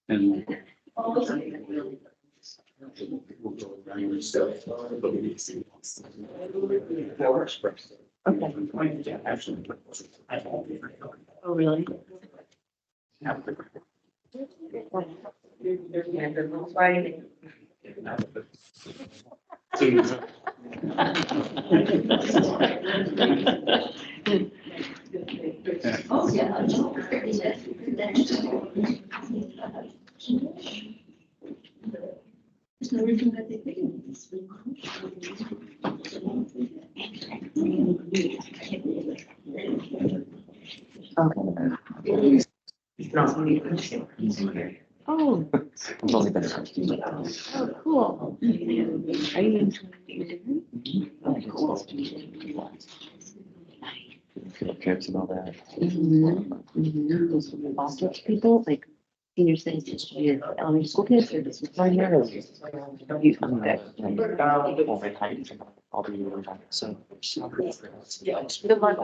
And Oh, really? Oh, yeah. There's no reason that they think this. Oh, I've only been. oh, cool. Are you enjoying it? Oh, cool. Trips and all that. Those foster people, like senior citizens, elementary school kids, or just primarily. You come back. I'll be really happy. So. Good luck.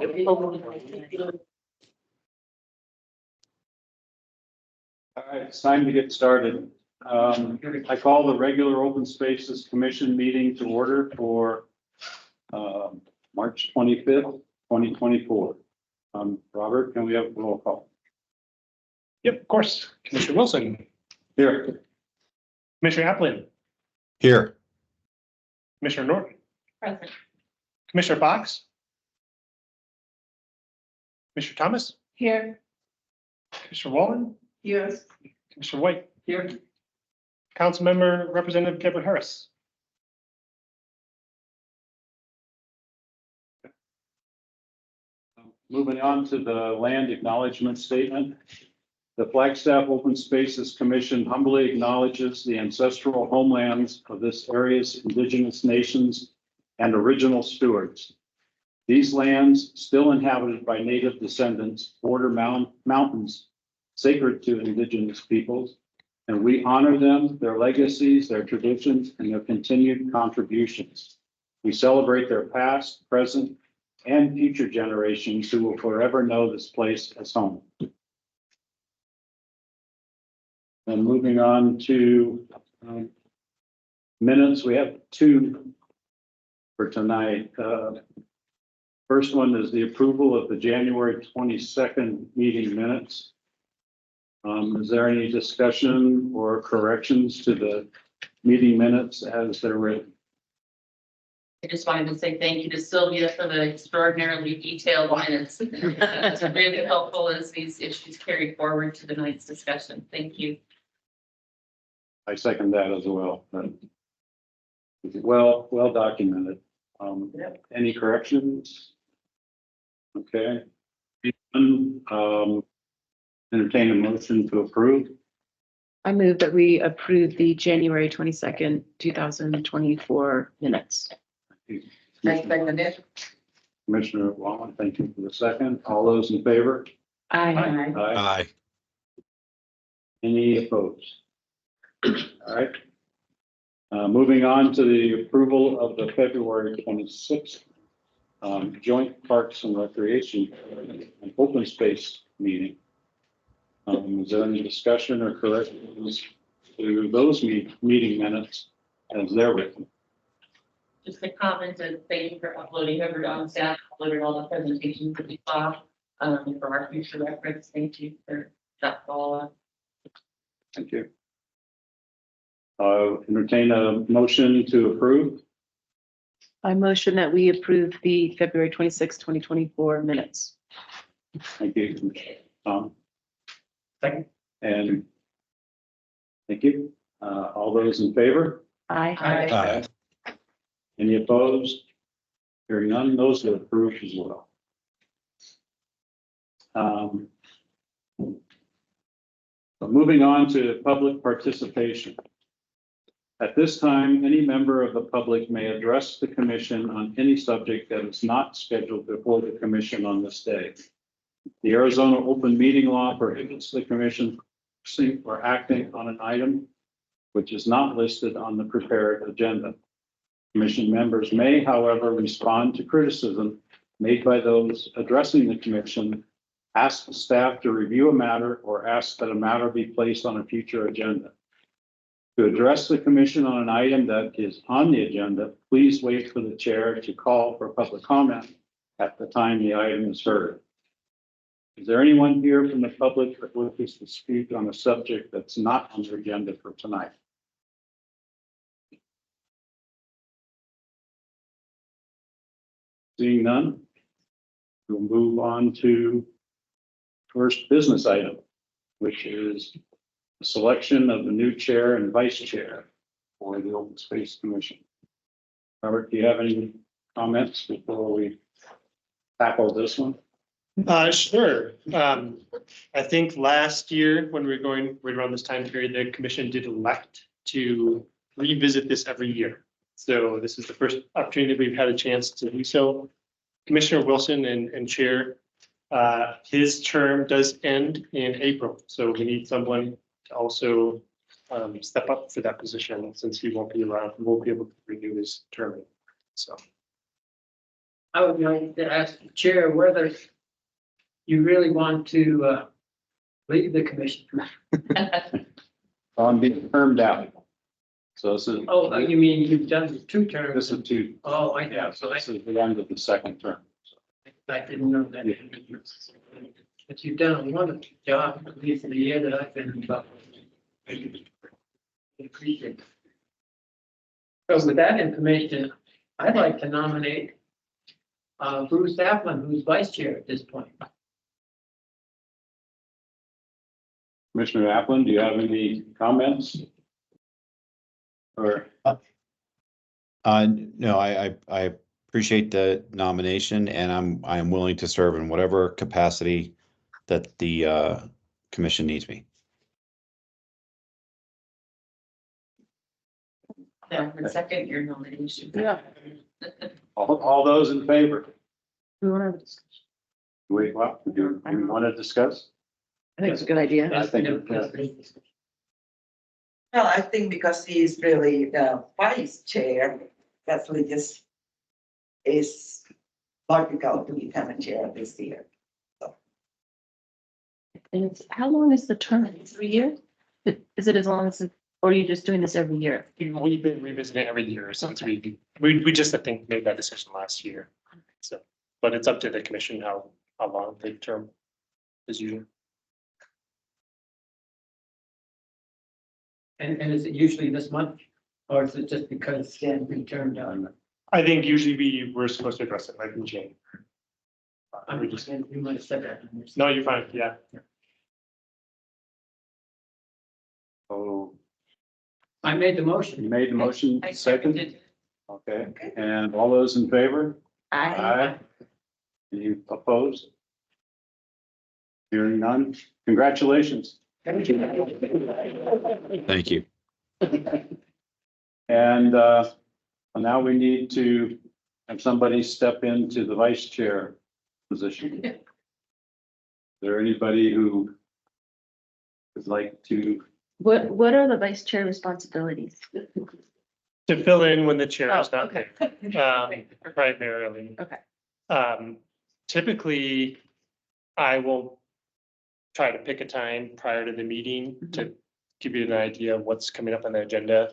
All right, it's time to get started. I call the regular Open Spaces Commission meeting to order for March 25th, 2024. Robert, can we have a roll call? Yep, of course. Commissioner Wilson, Here. Commissioner Applin, Here. Commissioner Norton, Present. Commissioner Fox, Commissioner Thomas, Here. Commissioner Wallen, Yes. Commissioner White, Here. Councilmember Representative Deborah Harris. Moving on to the land acknowledgement statement. The Flagstaff Open Spaces Commission humbly acknowledges the ancestral homelands of this area's indigenous nations and original stewards. These lands, still inhabited by native descendants, border mountains sacred to indigenous peoples, and we honor them, their legacies, their traditions, and their continued contributions. We celebrate their past, present, and future generations who will forever know this place as home. And moving on to minutes, we have two for tonight. First one is the approval of the January 22nd meeting minutes. Is there any discussion or corrections to the meeting minutes as they're written? I just wanted to say thank you to Sylvia for the extraordinarily detailed minutes. It's really helpful as these issues carry forward to tonight's discussion. Thank you. I second that as well. But well documented. Any corrections? Okay. Entertain a motion to approve. I move that we approve the January 22nd, 2024 minutes. Commissioner Wallen, thank you for the second. All those in favor? Aye. Aye. Any opposed? All right. Moving on to the approval of the February 26th joint Parks and Recreation and Open Space meeting. Is there any discussion or corrections to those meeting minutes as they're written? Just a comment and thank you for uploading over on staff, uploaded all the presentations that we saw for our future reference. Thank you for that follow-up. Thank you. Entertain a motion to approve. I motion that we approve the February 26th, 2024 minutes. Thank you, Tom. Second. And thank you. All those in favor? Aye. Aye. Any opposed? Hearing none, those are approved as well. But moving on to public participation. At this time, any member of the public may address the commission on any subject that is not scheduled before the commission on this day. The Arizona open meeting law prohibits the commission or acting on an item which is not listed on the prepared agenda. Commission members may, however, respond to criticism made by those addressing the commission, ask the staff to review a matter, or ask that a matter be placed on a future agenda. To address the commission on an item that is on the agenda, please wait for the chair to call for public comment at the time the item is heard. Is there anyone here from the public that wishes to speak on a subject that's not on the agenda for tonight? Seeing none, we'll move on to first business item, which is the selection of the new chair and vice chair for the Open Space Commission. Robert, do you have any comments before we tackle this one? Sure. I think last year, when we were going right around this time period, the commission did elect to revisit this every year. So this is the first opportunity we've had a chance to do so. Commissioner Wilson and Chair, his term does end in April, so we need someone to also step up for that position since he won't be around, he won't be able to renew his term. So. I would like to ask the chair whether you really want to leave the commission. I'm being termed out. So this is. Oh, you mean you've done 2 terms? This is two. Oh, I Yeah, know. so this is the end of the second term. I didn't know that. But you've done a wonderful job, at least in the year that I've been involved. Appreciate it. So with that information, I'd like to nominate Bruce Applin, who's vice chair at this point. Commissioner Applin, do you have any comments? Or, No, I appreciate the nomination and I'm willing to serve in whatever capacity that the commission needs me. Yeah, and second your nomination. Yeah. all those in favor? We want to have a discussion. Wait, what? Do you want to discuss? I think it's a good idea. I think, Well, I think because he's really the vice chair, that's really just is logical to become a chair this year. And it's, how long is the term? 3 years? Is it as long as, or are you just doing this every year? We've been revisiting every year since we just, I think, made that decision last year. So, but it's up to the commission how long the term is usually. And is it usually this month? Or is it just because Stan been turned down? I think usually we're supposed to address it like in January. I We just, understand you might have said that. no, you're fine, yeah. oh, I made the you motion. made the motion, I second? seconded. Okay, and all those in favor? Any opposed? Hearing none, congratulations. Thank you. And now we need to have somebody step into the vice chair position. Is there anybody who would like to? What are the vice chair responsibilities? To fill in when the chair is Oh, not okay. there, primarily. Okay. Typically, I will try to pick a time prior to the meeting to give you an idea of what's coming up on the agenda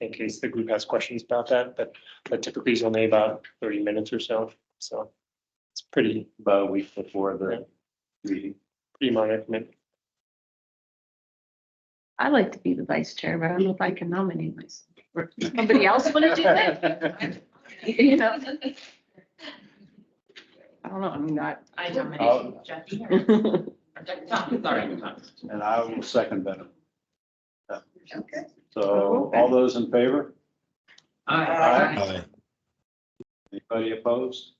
in case the group has questions about that, but typically it's only about 30 minutes or so. So it's pretty About a week before the meeting. minor commitment. I like to be the vice chair, but I don't know if I can nominate myself. Or somebody else want to do it? You know? I don't know, I'm not. I nominate Jackie. Or Tom, sorry, Tom. And I will second that. Okay. So all those in favor? Aye. Aye. Anybody opposed?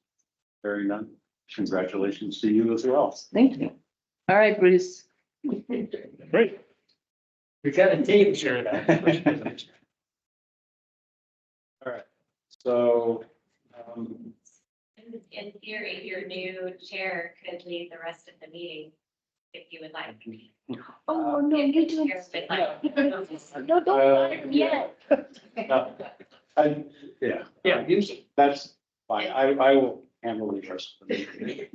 Hearing none. Congratulations to you as well. Thank you. All right, Bruce. Great. We got a team. Share that. All right, so In theory, your new chair could lead the rest of the meeting if you would like. Oh, no, If you're the doing. chair would like. No, don't fire me yet. No, yeah, Yeah, usually. that's fine. I will handle the rest of the meeting.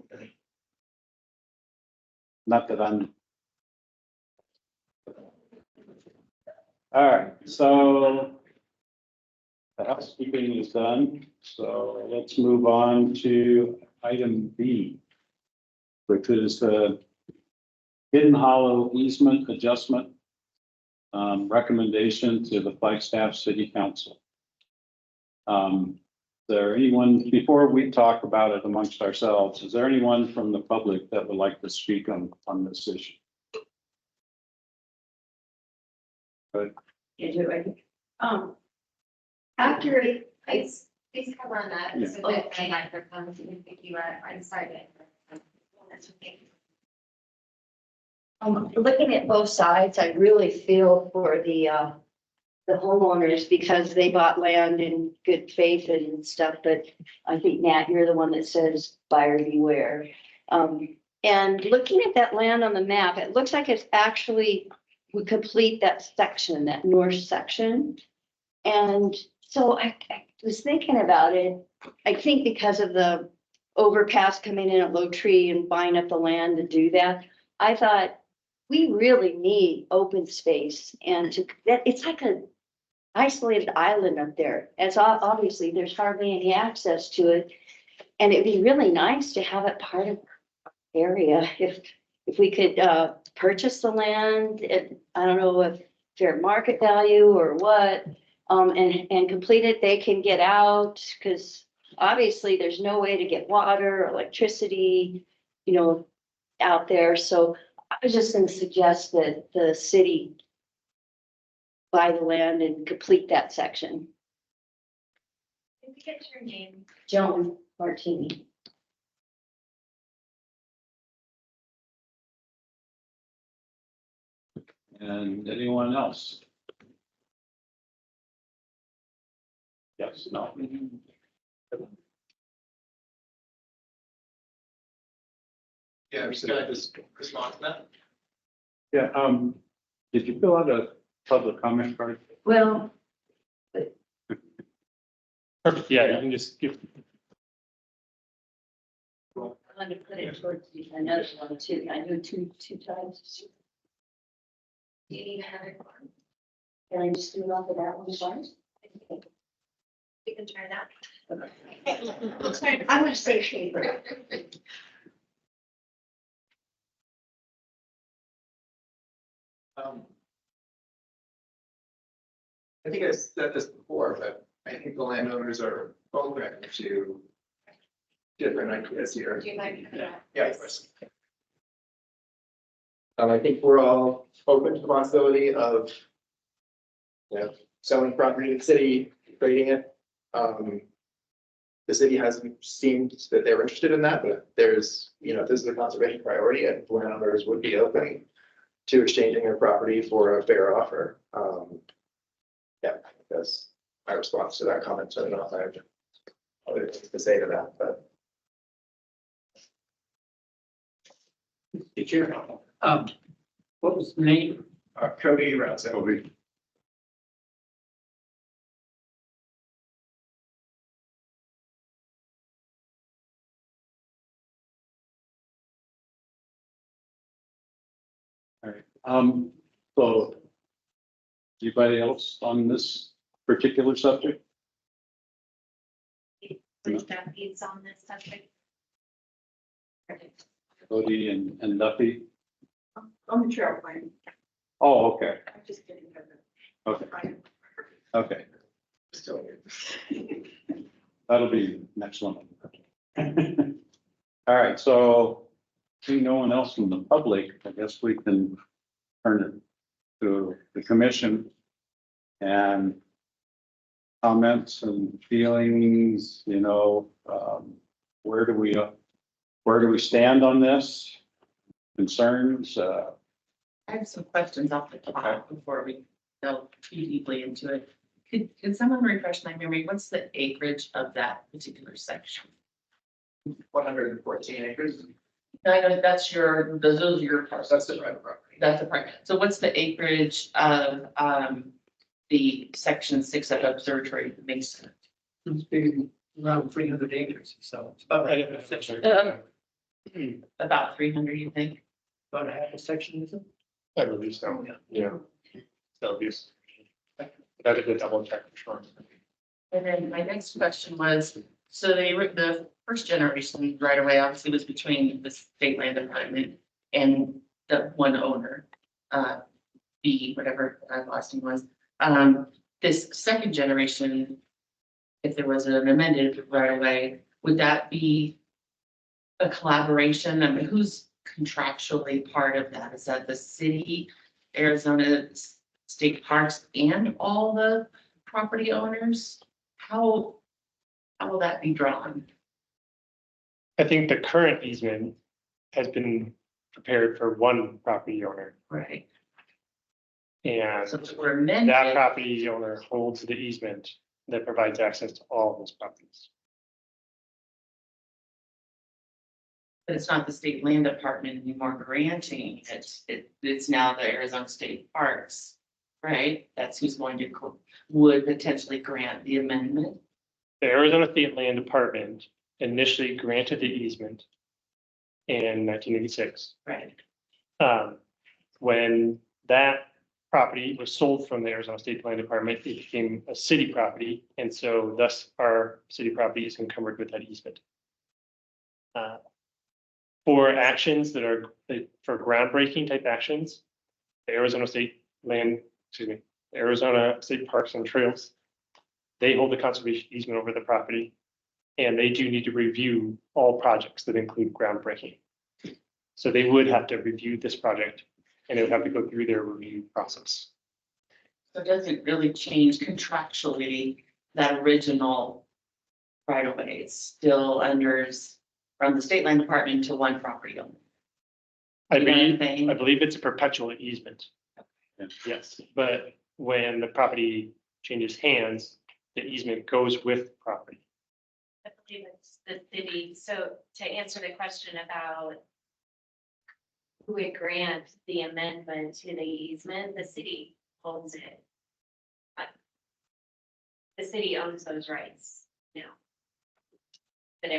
Not that I'm. All right, so the housekeeping is done, so let's move on to item B, which is the Hidden Hollow easement adjustment recommendation to the Flagstaff City Council. Is there anyone, before we talk about it amongst ourselves, is there anyone from the public that would like to speak on this issue? After please come on up. Yeah. So that my microphone, so you think you are, I'm sorry. That's okay. Looking at both sides, I really feel for the homeowners because they bought land in good faith and stuff, but I think Nat, you're the one that says buyer beware. And looking at that land on the map, it looks like it's actually, we complete that section, that north section. And so I was thinking about it, I think because of the overpass coming in at Low Tree and buying up the land to do that, I thought we really need open space and it's like a isolated island up there. It's obviously there's hardly any access to it. And it'd be really nice to have it part of our area if we could purchase the land at, I don't know if fair market value or what, and complete it, they can get out, because obviously there's no way to get water or electricity, out there. So I was just gonna suggest that the city buy the land and complete that section. Did we get your name? Joan Martini. And anyone else? Yes, no. Yeah, just gonna just respond to that. Yeah, did you fill out a public comment card? Well, Perfect, yeah, you can just give. I'm gonna put it towards another one too. I do two times. Do you need another one? Can I just do it off of that one first? We can try that. I'm gonna say paper. I think I said this before, but I think the landowners are open to different ideas here. Do you mind? coming up? Yeah, of course. I think we're all open to the possibility of, selling property to the city, trading it. The city hasn't seemed that they're interested in that, but there's, this is a conservation priority and landowners would be open to exchanging their property for a fair offer. Yeah, that's my response to that comment. So I don't know if I have other things to say to that, but. Chair, what was the name? Cody Rounds. All right, so anybody else on this particular subject? Which that feeds on this subject. Cody and Duffy? I'm the chairman. Oh, okay, I'm just kidding. okay, okay. That'll be next one. All right, so seeing no one else from the public, I guess we can turn it to the commission and comments and feelings, where do we stand on this? Concerns, I have some questions off the top before we delve too deeply into it. Could someone refresh my memory? What's the acreage of that particular section? 114 acres. I know that's your, those are your parcels. That's the private property. That's the part. So what's the acreage of, the section 6 of Observatory Mason? It's big, around 300 acres, so it's about a section, About 300, you think? about a half a section, is it? I believe so, yeah. That'll be, that is a double check for sure. And then my next question was, so the first generation right away obviously was between the state land department and the one owner. B, whatever that last name was. This second generation, if there was an amended right away, would that be a collaboration? I mean, who's contractually part of that? Is that the city, Arizona State Parks, and all the property owners? How will that be drawn? I think the current easement has been prepared for one property owner, Right. and So if we're that amended, property owner holds the easement that provides access to all of those properties. but it's not the state land department anymore granting it. It's now the Arizona State Parks, right? That's who's going to, would potentially grant the amendment. The Arizona State Land Department initially granted the easement in 1986. Right. When that property was sold from the Arizona State Land Department, it became a city property, and so thus our city property is encumbered with that easement. For actions that are, for groundbreaking type actions, the Arizona State Parks and Trails, they hold the conservation easement over the property, and they do need to review all projects that include groundbreaking. So they would have to review this project, and it would have to go through their review process. So it doesn't really change contractually that original right of way. It's still under from the state land department to one property owner. I You know what I'm believe, saying? I believe it's a perpetual easement. Yes, but when the property changes hands, the easement goes with the property. I believe it's the city. So to answer the question about who would grant the amendment to the easement, the city owns it. The city owns those rights now. But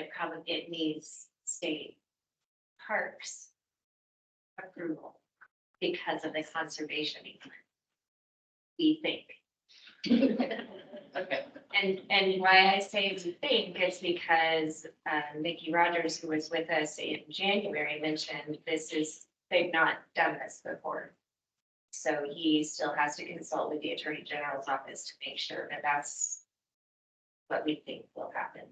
it needs state parks approval because of the conservation easement. We think. Okay. And why I say we think is because Mickey Rogers, who was with us in January, mentioned they've not done this before. So he still has to consult with the Attorney General's office to make sure that that's what we think will happen.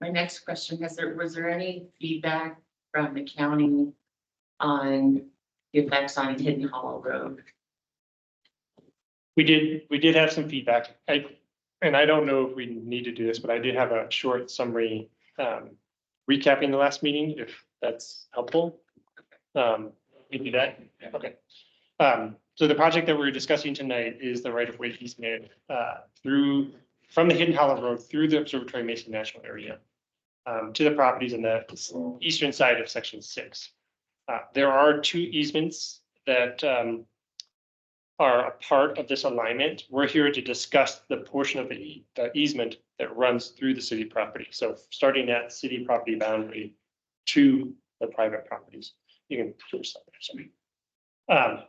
My next question, was there any feedback from the county on the effects on Hidden Hollow Road? We did have some feedback. And I don't know if we need to do this, but I did have a short summary recapping the last meeting, if that's helpful. We do that? Okay. So the project that we're discussing tonight is the right-of-way easement from the Hidden Hollow Road through the Observatory Mason National Area to the properties on the eastern side of Section 6. There are two easements that are a part of this alignment. We're here to discuss the portion of the easement that runs through the city property. So starting at city property boundary to the private properties. You can switch that there, sorry.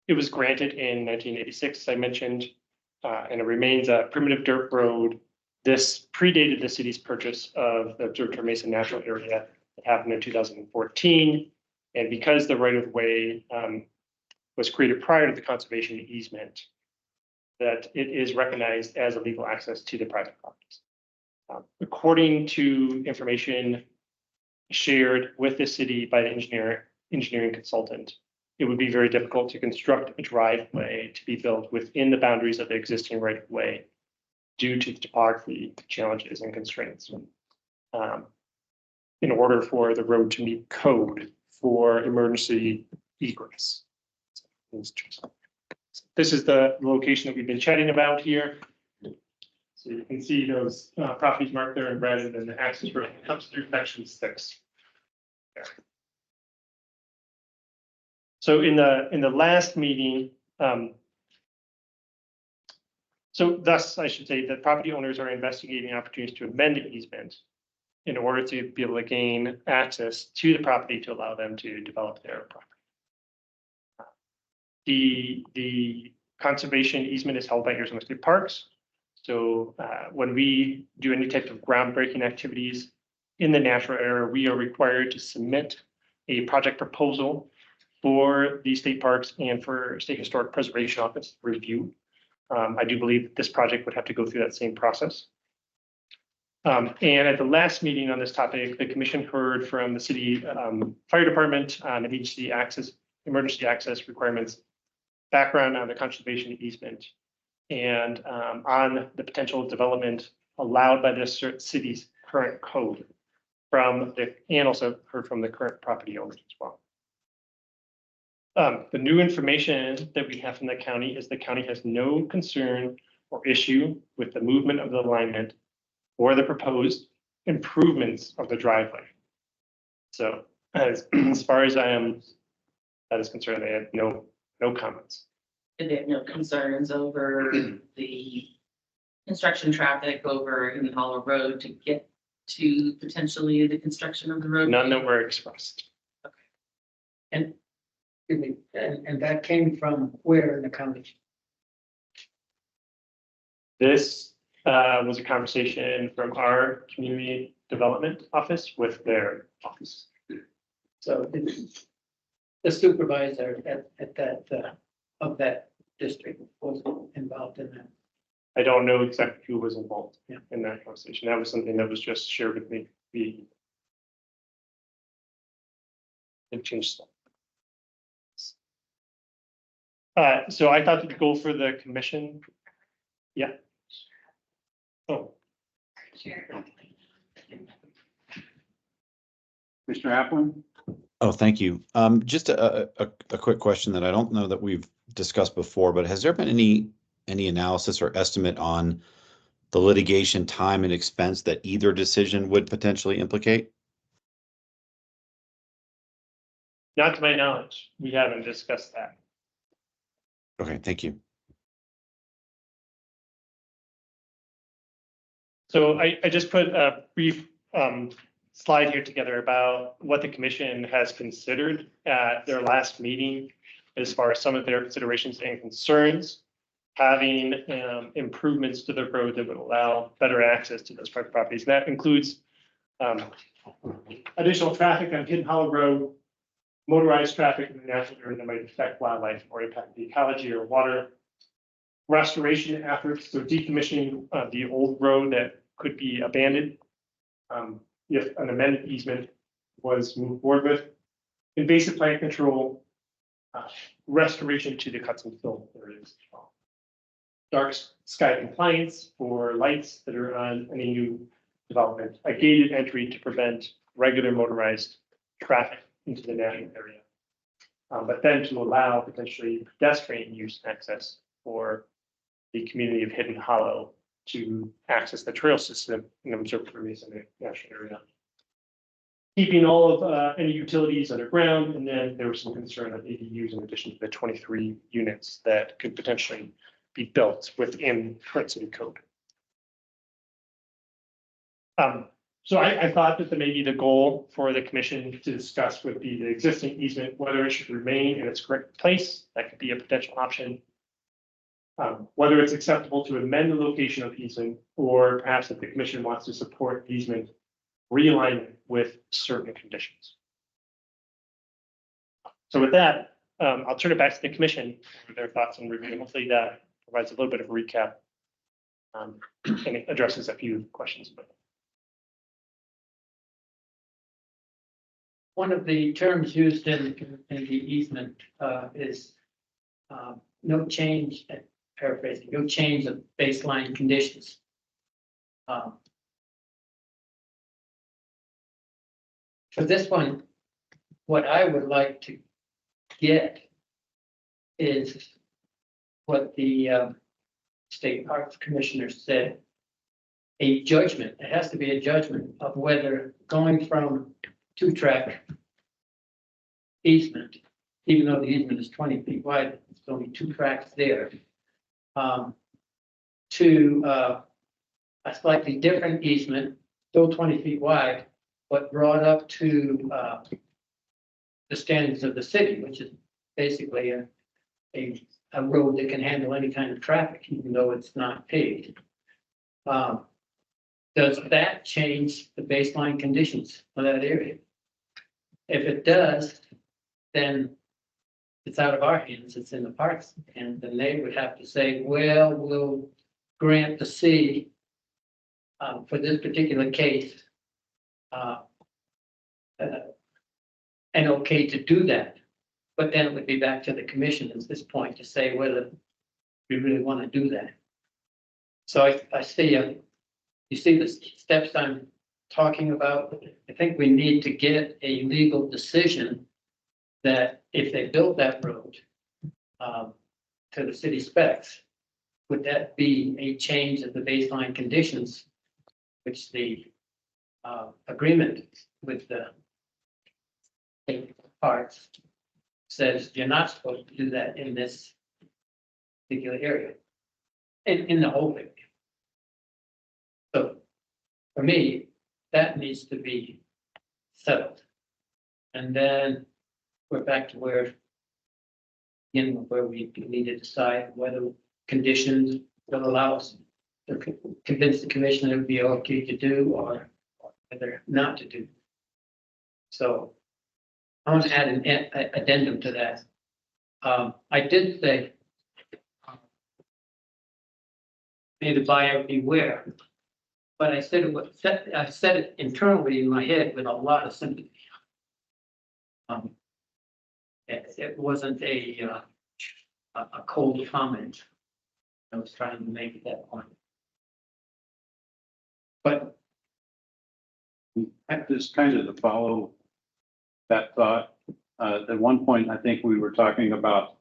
It was granted in 1986, as I mentioned, and it remains a primitive dirt road. This predated the city's purchase of the Observatory Mason National Area that happened in 2014. And because the right-of-way was created prior to the conservation easement, that it is recognized as a legal access to the private properties. According to information shared with the city by the engineering consultant, it would be very difficult to construct a driveway to be built within the boundaries of the existing right-of-way due to the topography challenges and constraints. In order for the road to meet code for emergency egress. This is the location that we've been chatting about here. So you can see those properties marked there in red, and then the access road comes through section 6. There. So in the last meeting, so thus I should say that property owners are investigating opportunities to amend the easement in order to be able to gain access to the property to allow them to develop their property. The conservation easement is held by Arizona State Parks. So when we do any type of groundbreaking activities in the natural area, we are required to submit a project proposal for the state parks and for State Historic Preservation Office review. I do believe that this project would have to go through that same process. And at the last meeting on this topic, the commission heard from the city fire department on emergency access requirements, background on the conservation easement, and on the potential development allowed by the city's current code and also heard from the current property owners as well. The new information that we have from the county is the county has no concern or issue with the movement of the alignment or the proposed improvements of the driveway. So as far as that is concerned, they had no comments. Did they have no concerns over the construction traffic over in Hollow Road to get to potentially the construction of the road? None that were expressed. And, excuse me, and that came from where in the county? This was a conversation from our community development office with their office. So the supervisor at that, of that district was involved in that. I don't know exactly who was involved Yeah. in that conversation. That was something that was just shared with me. It changed stuff. So I thought the goal for the commission. Yeah. Oh, Mr. Applin? Oh, thank you. Just a quick question that I don't know that we've discussed before, but has there been any analysis or estimate on the litigation time and expense that either decision would potentially implicate? not to my knowledge. We haven't discussed that. Okay, thank you. So I just put a brief slide here together about what the commission has considered at their last meeting as far as some of their considerations and concerns, having improvements to the road that would allow better access to those private properties. That includes additional traffic on Hidden Hollow Road, motorized traffic in the natural area that might affect wildlife or impact the ecology or water, restoration efforts, so decommissioning the old road that could be abandoned if an amended easement was moved forward with, invasive plant control, restoration to the cuts and fill areas as well. Dark sky compliance for lights that are on any new development, a gated entry to prevent regular motorized traffic into the natural area. But then to allow potentially pedestrian use access for the community of Hidden Hollow to access the trail system and observe areas in the natural area. Keeping all of any utilities underground, and then there was some concern of ADUs in addition to the 23 units that could potentially be built within current city code. So I thought that maybe the goal for the commission to discuss would be the existing easement, whether it should remain in its correct place. That could be a potential option. Whether it's acceptable to amend the location of the easement, or perhaps if the commission wants to support easement realignment with certain conditions. So with that, I'll turn it back to the commission for their thoughts and review. Hopefully that provides a little bit of a recap and it addresses a few questions. One of the terms used in the easement is no change, paraphrasing, no change of baseline conditions. For this one, what I would like to get is what the State Parks Commissioner said a judgment, it has to be a judgment of whether going from 2-track easement, even though the easement is 20 feet wide, it's only 2 tracks there. To a slightly different easement, still 20 feet wide, but brought up to the standards of the city, which is basically a road that can handle any kind of traffic, even though it's not paved. Does that change the baseline conditions of that area? If it does, then it's out of our hands, it's in the parks, and then they would have to say, well, we'll grant the C for this particular case. And okay to do that, but then it would be back to the commission at this point to say whether we really want to do that. So I see, you see the steps I'm talking about. I think we need to get a legal decision that if they built that road to the city specs, would that be a change of the baseline conditions, which the agreement with the parts says you're not supposed to do that in this particular area, in the whole thing. So for me, that needs to be settled. And then we're back to where, again, where we need to decide whether conditions will allow us to convince the commission it would be okay to do or whether not to do. So I want to add an addendum to that. I did say, may the buyer beware, but I said it internally in my head with a lot of sympathy. It wasn't a cold comment. I was trying to make at that point. But Just kind of to follow that thought, at one point, I think we were talking about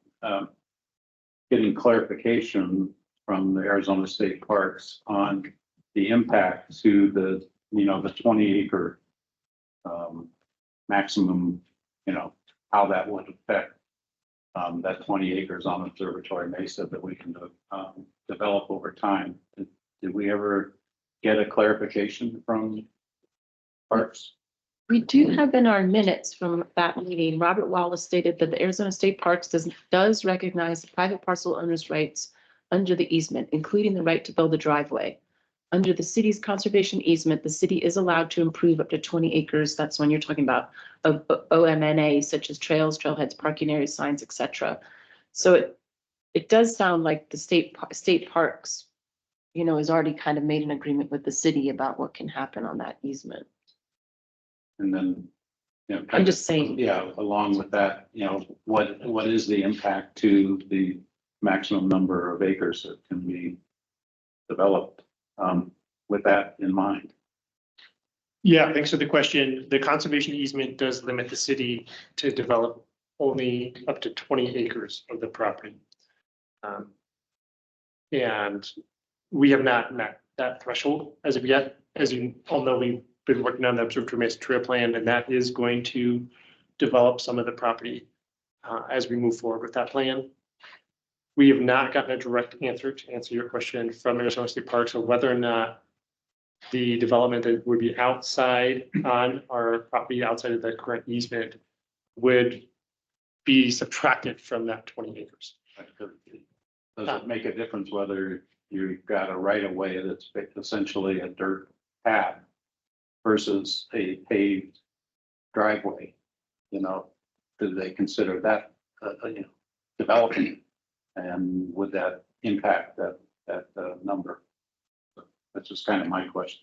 getting clarification from the Arizona State Parks on the impact to the, the 20-acre maximum, how that would affect that 20 acres on Observatory Mesa that we can develop over time. Did we ever get a clarification from Parks? We do have in our minutes from that meeting, Robert Wallace stated that the Arizona State Parks does recognize private parcel owners' rights under the easement, including the right to build a driveway. Under the city's conservation easement, the city is allowed to improve up to 20 acres. That's when you're talking about of OMNA, such as trails, trailheads, parking areas, signs, etc. So it does sound like the state parks, has already kind of made an agreement with the city about what can happen on that easement. And then, I'm just saying. Yeah, along with that, what is the impact to the maximum number of acres that can be developed with that in mind? Yeah, thanks for the question. The conservation easement does limit the city to develop only up to 20 acres of the property. And we have not met that threshold as of yet. As you all know, we've been working on the Observatory Mesa Trail Plan, and that is going to develop some of the property as we move forward with that plan. We have not gotten a direct answer to answer your question from Arizona State Parks of whether or not the development that would be outside on our property outside of the current easement would be subtracted from that 20 acres. Does it make a difference whether you've got a right of way that's essentially a dirt path versus a paved driveway? Do they consider that development, and would that impact that number? That's just kind of my question.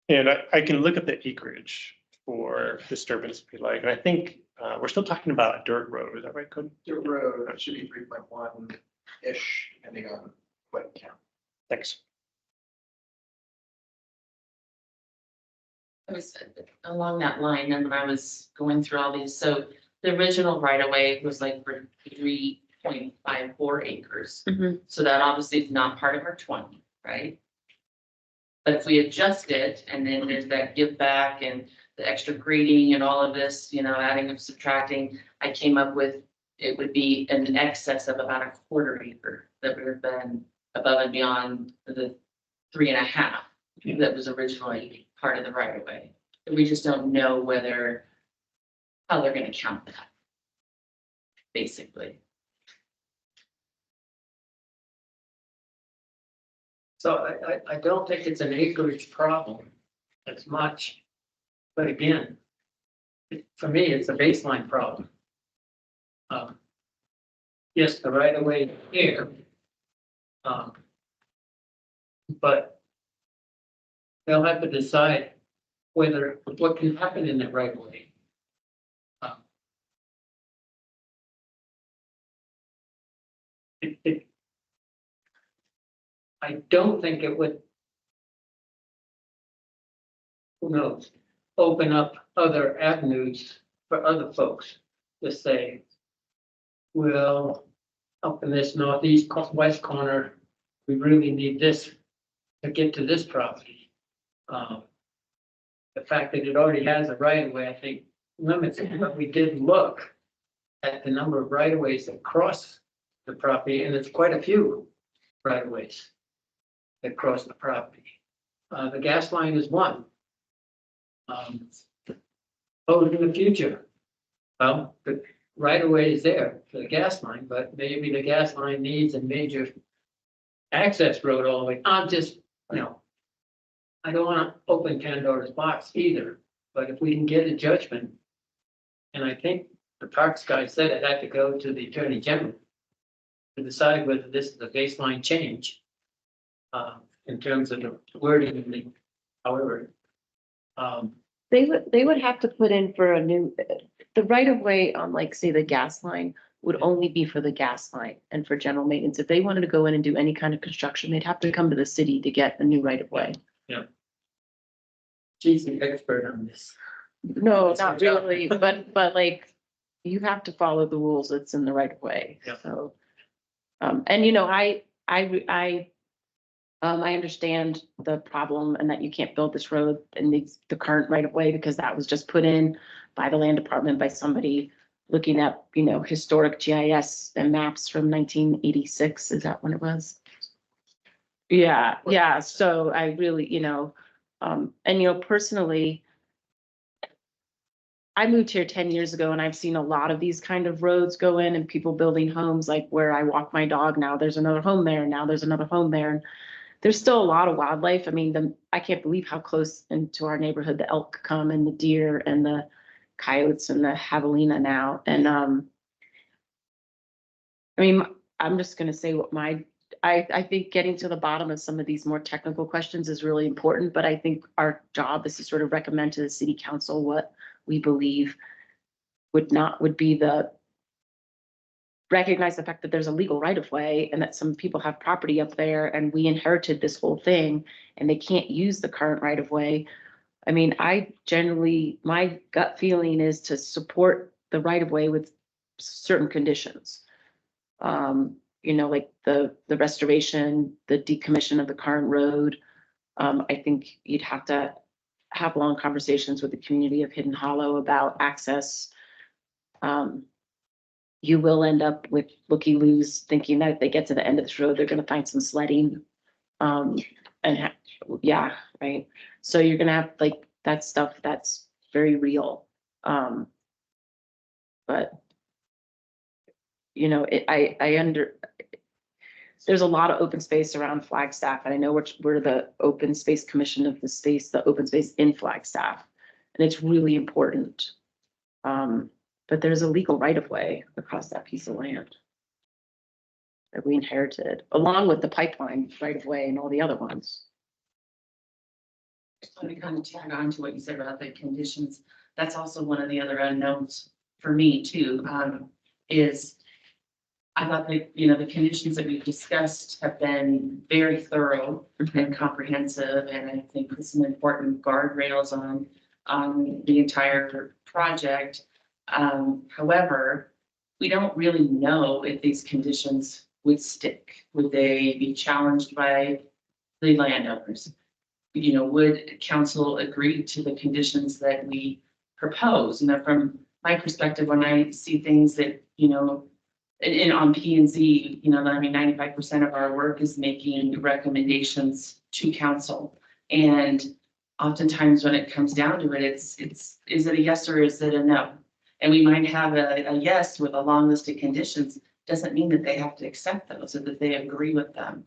And I can look at the acreage for disturbance if you like. And I think we're still talking about a dirt road. Is that right, Cody? Dirt road, that should be 3.1-ish, depending on what you count. Thanks. I was along that line, and when I was going through all these, so the original right of way was like for 3.54 acres. Mhm. So that obviously is not part of our 20, right? But if we adjust it and then there's that give back and the extra grading and all of this, you know, adding and subtracting, I came up with, it would be in excess of about a quarter acre that would have been above and beyond the 3.5 that was originally part of the right of way. We just don't know whether, how they're gonna count that. Basically. So I don't think it's an acreage problem as much. But again, for me, it's a baseline problem. Yes, the right of way here. But they'll have to decide whether, what can happen in that right of way. I don't think it would, who knows, open up other avenues for other folks to say, well, up in this west corner, we really need this to get to this property. The fact that it already has a right of way, I think, limits it, but we did look at the number of right of ways that cross the property, and it's quite a few right of ways that cross the property. The gas line is one. In the future, well, the right of way is there for the gas line, but maybe the gas line needs a major access road all the way. I'm just, you know, I don't want to open Pandora's box either, but if we can get a judgment, and I think the parks guy said it had to go to the Attorney General to decide whether this is a baseline change in terms of the wording and the, however. They would have to put in for a new, the right of way on, like, say, the gas line would only be for the gas line and for general maintenance. If they wanted to go in and do any kind of construction, they'd have to come to the city to get a new right of way. She's the expert on this. No, That's not her job. really, but like, you have to follow the rules that's in the right of way, Yeah. so. And you know, I understand the problem and that you can't build this road in the current right of way because that was just put in by the land department by somebody looking at, you know, historic GIS and maps from 1986. Is that when it was? Yeah, so I really, you know, and you know, personally, I moved here 10 years ago and I've seen a lot of these kind of roads go in and people building homes, like where I walk my dog now, there's another home there, now there's another home there. And there's still a lot of wildlife. I mean, I can't believe how close into our neighborhood the elk come and the deer and the coyotes and the javelina now. And I mean, I'm just gonna say what I think getting to the bottom of some of these more technical questions is really important, but I think our job is to sort of recommend to the city council what we believe would be the recognize the fact that there's a legal right of way and that some people have property up there and we inherited this whole thing and they can't use the current right of way. I mean, my gut feeling is to support the right of way with certain conditions. You know, like the restoration, the decommission of the current road. I think you'd have to have long conversations with the community of Hidden Hollow about access. You will end up with looky-loos thinking that if they get to the end of this road, they're gonna find some sledding. Yeah, right. So you're gonna have like that stuff that's very real. But you know, there's a lot of open space around Flagstaff, and I know we're the open space commission of the open space in Flagstaff, and it's really important. But there's a legal right of way across that piece of land that we inherited, along with the pipeline right of way and all the other ones. So to kind of tag on to what you said about the conditions, that's also one of the other unknowns for me too, is I thought that, you know, the conditions that we've discussed have been very thorough and comprehensive, and I think put some important guardrails on the entire project. However, we don't really know if these conditions would stick. Would they be challenged by the landowners? would council agree to the conditions that we propose? And from my perspective, when I see things that, and on P and Z, 95% of our work is making recommendations to council. And oftentimes when it comes down to it, is it a yes or is it a no? And we might have a yes with a long list of conditions, doesn't mean that they have to accept those or that they agree with them.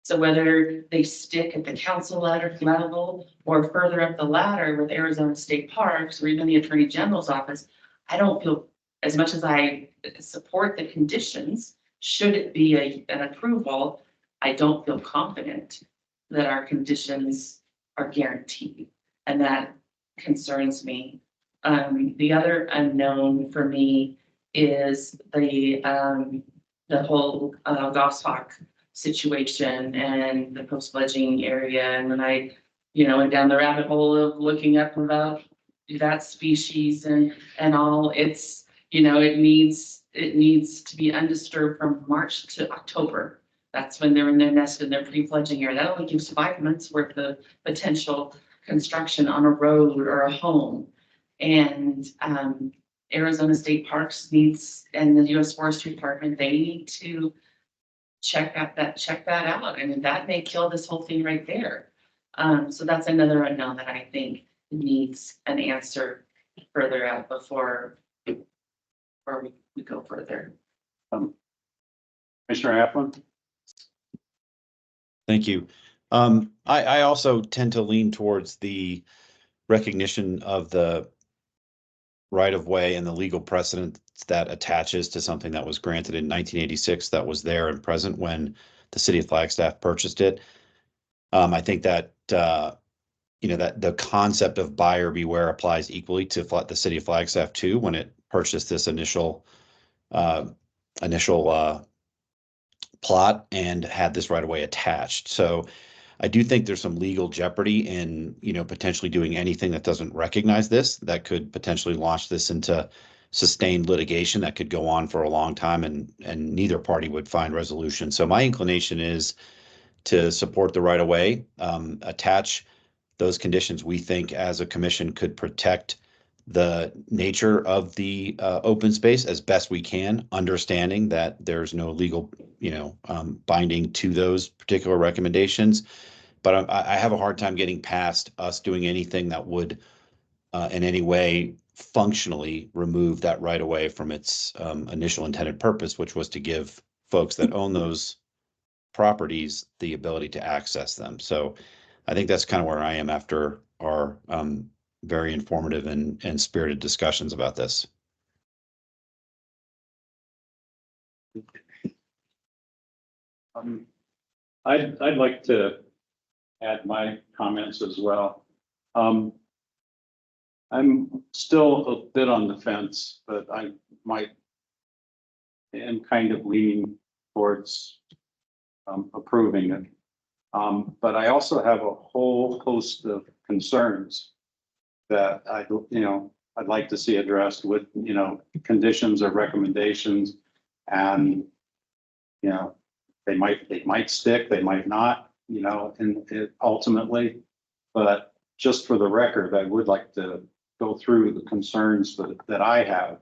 So whether they stick at the council level or further up the ladder with Arizona State Parks or even the Attorney General's office, I don't feel, as much as I support the conditions, should it be an approval, I don't feel confident that our conditions are guaranteed. And that concerns me. The other unknown for me is the whole goshawk situation and the post-fledging area. And when I, went down the rabbit hole of looking up about that species and all, it's, it needs to be undisturbed from March to October. That's when they're in their nest and their pre-fledging area. That only gives 5 months worth of potential construction on a road or a home. And Arizona State Parks needs, and the U.S. Forestry Department, they need to check that out. And that may kill this whole thing right there. So that's another unknown that I think needs an answer further out before we go further. Commissioner Applin? Thank you. I also tend to lean towards the recognition of the right-of-way and the legal precedent that attaches to something that was granted in 1986 that was there and present when the city of Flagstaff purchased it. I think that that the concept of buyer beware applies equally to the city of Flagstaff too when it purchased this initial plot and had this right-of-way attached. So I do think there's some legal jeopardy in, potentially doing anything that doesn't recognize this, that could potentially launch this into sustained litigation that could go on for a long time and neither party would find resolution. So my inclination is to support the right of way, attach those conditions we think as a commission could protect the nature of the open space as best we can, understanding that there's no legal, binding to those particular recommendations. But I have a hard time getting past us doing anything that would in any way functionally remove that right away from its initial intended purpose, which was to give folks that own those properties the ability to access them. So I think that's kind of where I am after our very informative and spirited discussions about this. I'd like to add my comments as well. I'm still a bit on the fence, but I am kind of leaning towards approving it. But I also have a whole host of concerns that I'd like to see addressed with, conditions or recommendations. And, they might stick, they might not, and ultimately, but just for the record, I would like to go through the concerns that I have,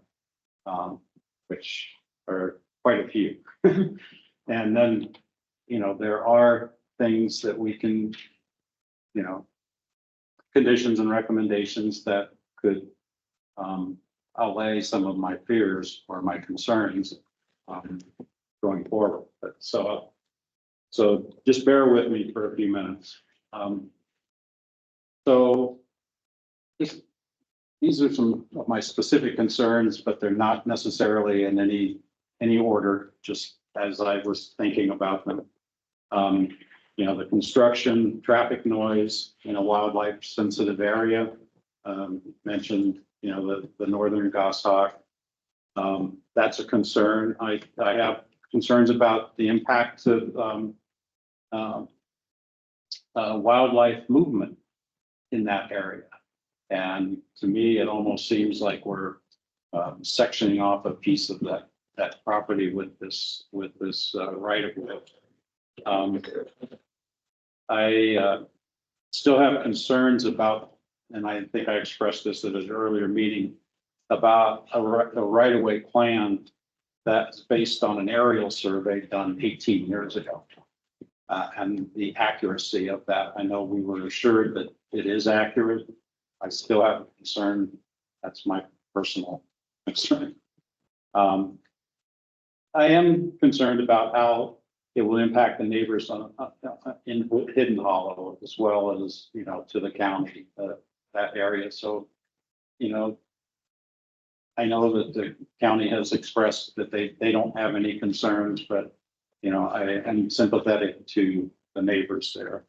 which are quite a few. And then, there are things that we can, conditions and recommendations that could allay some of my fears or my concerns going forward. But so just bear with me for a few minutes. So these are some of my specific concerns, but they're not necessarily in any order, just as I was thinking about them. The construction, traffic noise in a wildlife sensitive area, mentioned, the northern goshawk. That's a concern. I have concerns about the impacts of wildlife movement in that area. And to me, it almost seems like we're sectioning off a piece of that property with this right of way. still have concerns about, and I think I expressed this at an earlier meeting, about a right-of-way plan that's based on an aerial survey done 18 years ago. And the accuracy of that, I know we were assured that it is accurate. I still have a concern. That's my personal concern. I am concerned about how it will impact the neighbors on, in Hidden Hollow, as well as, you know, to the county, that area. So, you know, I know that the county has expressed that they don't have any concerns, but, you know, I am sympathetic to the neighbors there.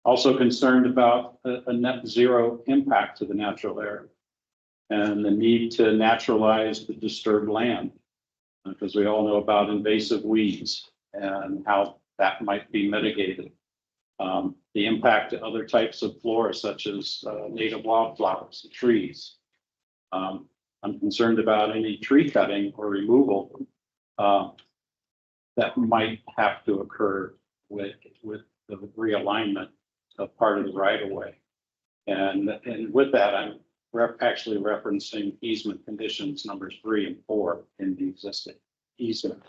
Also concerned about a net zero impact to the natural area and the need to naturalize the disturbed land. Because we all know about invasive weeds and how that might be mitigated. The impact to other types of flora, such as native wildflowers and trees. I'm concerned about any tree cutting or removal that might have to occur with the realignment of part of the right of way. And with that, I'm actually referencing easement conditions numbers 3 and 4 in the existing easement.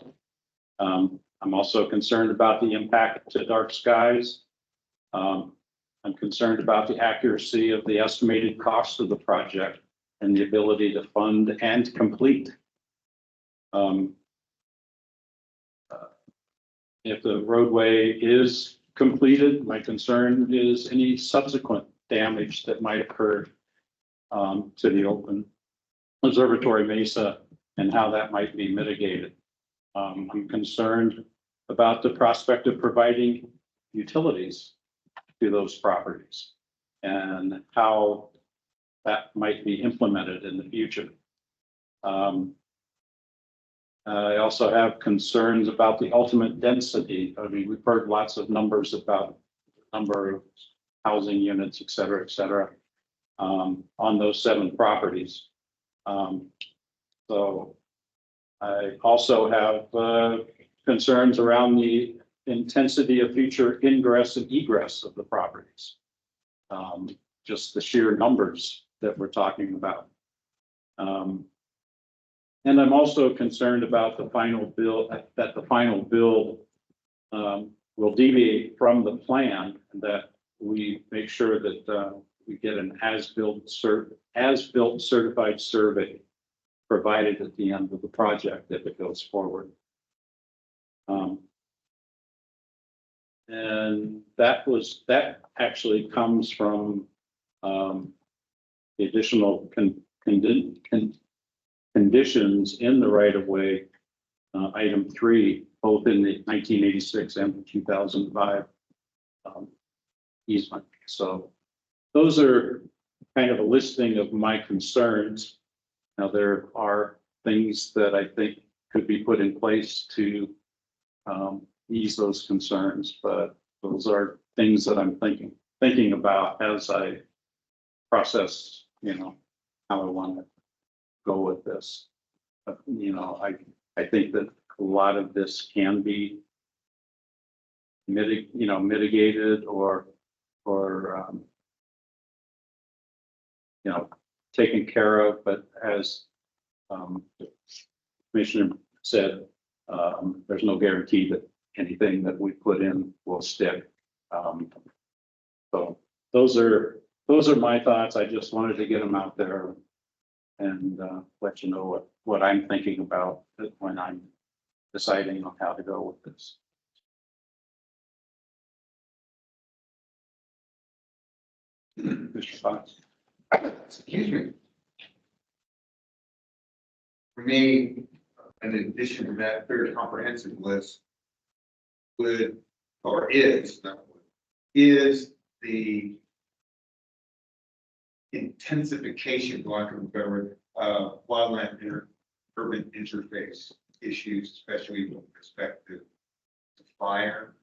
I'm also concerned about the impact to dark skies. I'm concerned about the accuracy of the estimated cost of the project and the ability to fund and complete. If the roadway is completed, my concern is any subsequent damage that might occur to the open observatory mesa and how that might be mitigated. I'm concerned about the prospect of providing utilities to those properties and how that might be implemented in the future. I also have concerns about the ultimate density. I mean, we've heard lots of numbers about number of housing units, et cetera, on those 7 properties. So I also have concerns around the intensity of future ingress and egress of the properties. Just the sheer numbers that we're talking about. And I'm also concerned about the final build, that the final build will deviate from the plan, that we make sure that we get an as-built certified survey provided at the end of the project if it goes forward. And that actually comes from the additional conditions in the right of way, item 3, both in the 1986 and the 2005 easement. So those are kind of a listing of my concerns. Now, there are things that I think could be put in place to ease those concerns, but those are things that I'm thinking about as I process, you know, how I want to go with this. But, you know, I think that a lot of this can be mitigated or you know, taken care of, but as the Commissioner said, there's no guarantee that anything that we put in will stick. So those are my thoughts. I just wanted to get them out there and let you know what I'm thinking about when I'm deciding on how to go with this. Mr. Fox. Excuse me. For me, in addition to that very comprehensive list, is the intensification, for lack of a better word, wildland urban interface issues, especially with respect to fire.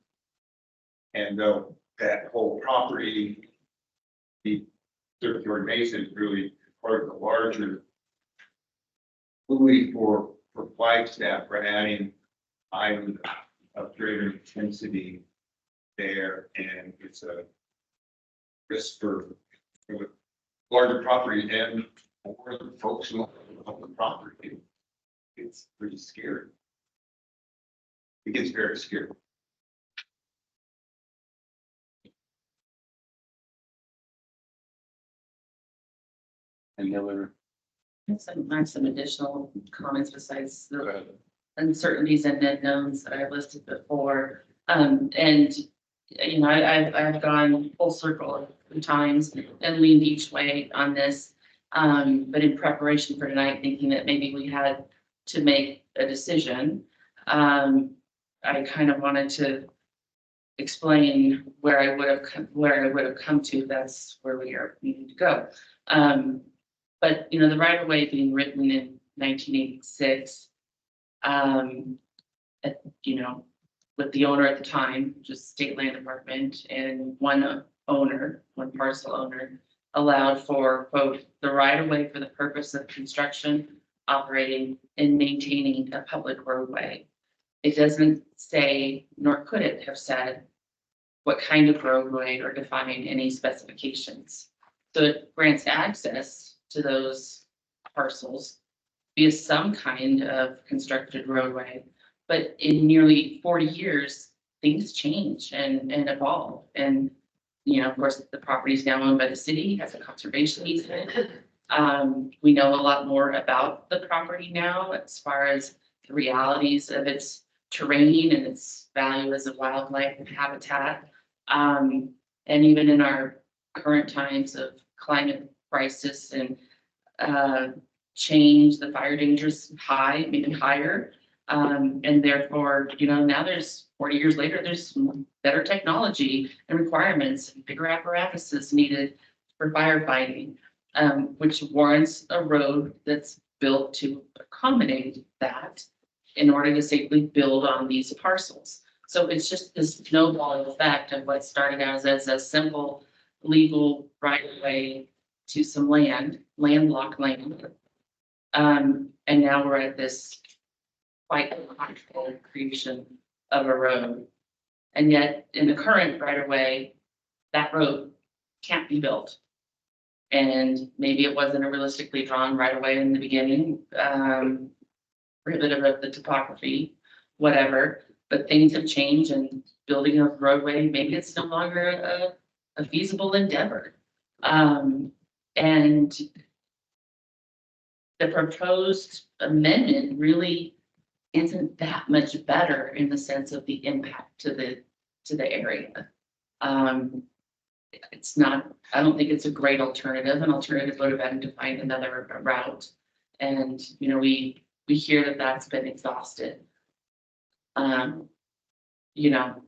And that whole property, the circular mesa is really part of the larger buoy for Flagstaff for adding island of greater intensity there, and it's a risk for the larger property and for the folks who own the property. It's pretty scary. It gets very scary. Any other? I have some additional comments besides Go the ahead. uncertainties and unknowns that I've listed before. And, you know, I've gone full circle a few times and leaned each way on this. But in preparation for tonight, thinking that maybe we had to make a decision, I kind of wanted to explain where I would have come to. That's where we are needing to go. But, you know, the right of way being written in 1986, you know, with the owner at the time, just state land department, and one parcel owner, allowed for, quote, the right of way for the purpose of construction, operating, and maintaining a public roadway. It doesn't say, nor could it have said, what kind of roadway or define any specifications. So it grants access to those parcels via some kind of constructed roadway. But in nearly 40 years, things change and evolve. And, you know, of course, the property is now owned by the city, has a conservation easement. We know a lot more about the property now as far as the realities of its terrain and its value as a wildlife habitat. And even in our current times of climate crisis and change, the fire danger is high, maybe higher. And therefore, you know, now there's 40 years later, there's better technology and requirements, bigger apparatuses needed for firefighting, which warrants a road that's built to accommodate that in order to safely build on these parcels. So it's just this snowball effect of what started out as a simple legal right of way to some landlocked land. And now we're at this quite practical creation of a road. And yet in the current right of way, that road can't be built. And maybe it wasn't a realistically drawn right of way in the beginning, prohibitive of the topography, whatever, but things have changed and building a roadway, maybe it's no longer a feasible endeavor. And the proposed amendment really isn't that much better in the sense of the impact to the area. It's not, I don't think it's a great alternative. An alternative would have been to find another route. And, you know, we hear that that's been exhausted. You know,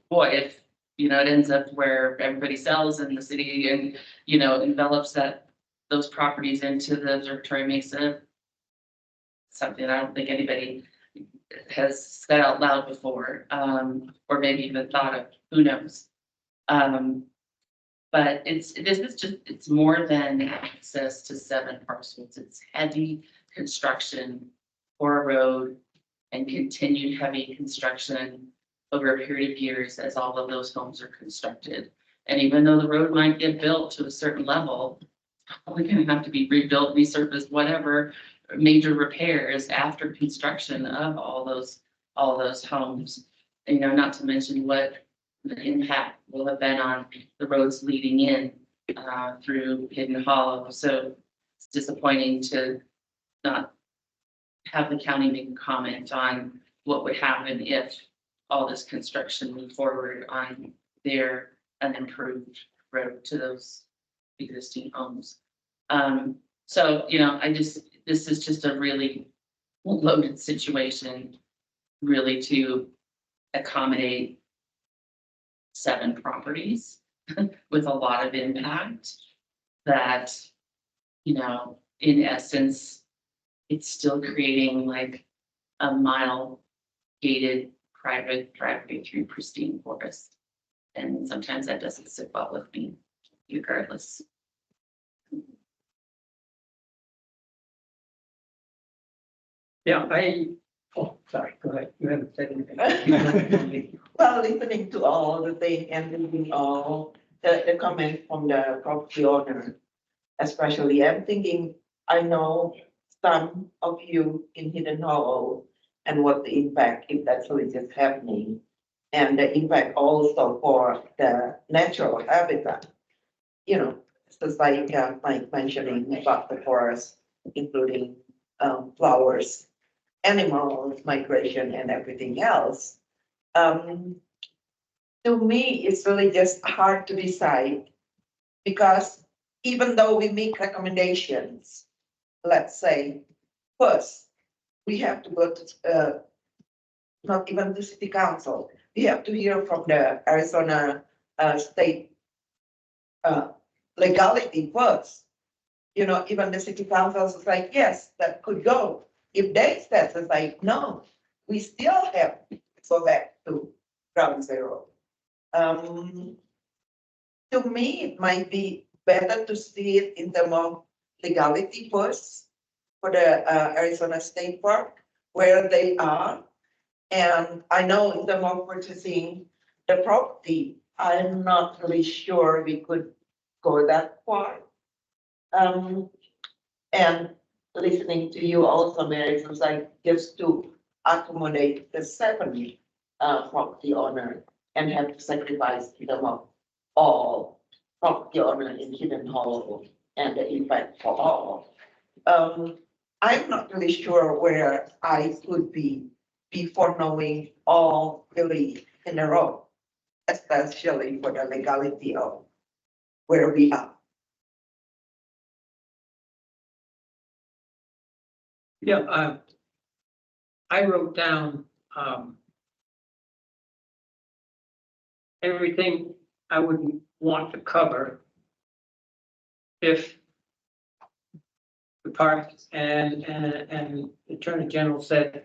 boy, if, you know, it ends up where everybody sells in the city and, you know, envelops those properties into the Victoria Mesa, something I don't think anybody has said out loud before, or maybe even thought of, who knows? But it's more than access to 7 parcels. It's heavy construction for a road and continued heavy construction over a period of years as all of those homes are constructed. And even though the road might get built to a certain level, it's probably going to have to be rebuilt, resurfaced, whatever major repairs after construction of all those homes. And, you know, not to mention what the impact will have been on the roads leading in through Hidden Hollow. So it's disappointing to not have the county make a comment on what would happen if all this construction moved forward on their unimproved road to those existing homes. So, you know, this is just a really loaded situation, really, to accommodate 7 properties with a lot of impact that, you know, in essence, it's still creating like a mile gated private driveway through pristine forest. And sometimes that doesn't sit well with me, regardless. Yeah, I Oh, sorry, go ahead. You haven't said anything. Well, listening to all the thing and reading all the comments from the property owner, especially, I'm thinking, I know some of you in Hidden Hollow and what the impact if actually just happening. And the impact also for the natural habitat. You know, just like mentioning about the forest, including flowers, animals, migration and everything else. To me, it's really just hard to decide because even though we make recommendations, let's say, first, we have to go to, not even the city council, we have to hear from the Arizona state legality first. You know, even the city council is like, yes, that could go. If they said, it's like, no, we still have to go back to ground zero. To me, it might be better to see it in terms of legality first for the Arizona State Park, where they are. And I know in terms of purchasing the property, I'm not really sure we could go that far. And listening to you also, Mary, it was like just to accommodate the 7 property owner and have to sacrifice them of all property owner in Hidden Hollow and the impact for all. I'm not really sure where I could be before knowing all really in a row, especially for the legality of where we are. Yeah, I wrote down, everything I would want to cover if the park and the Attorney General said,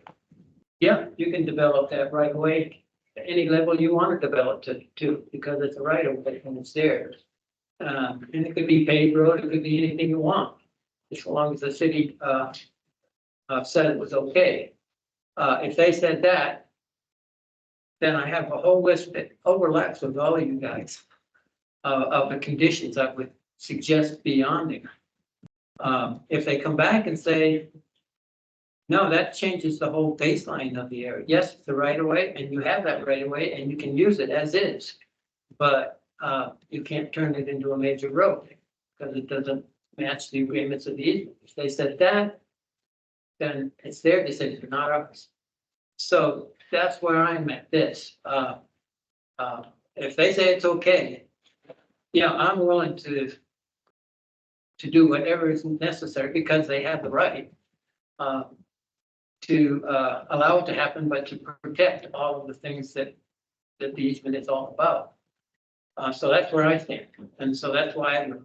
yeah, you can develop that right away at any level you want to develop to, because it's a right of way and it's there. And it could be paved road, it could be anything you want, as long as the city said it was okay. If they said that, then I have a whole list that overlaps with all of you guys of the conditions I would suggest beyond it. If they come back and say, no, that changes the whole baseline of the area. Yes, it's the right of way, and you have that right of way, and you can use it as is. But you can't turn it into a major road because it doesn't match the agreements of the easement. If they said that, then it's their decision, not ours. So that's where I'm at this. If they say it's okay, yeah, I'm willing to do whatever is necessary because they have the right to allow it to happen, but to protect all of the things that the easement is all about. So that's where I stand. And so that's why I would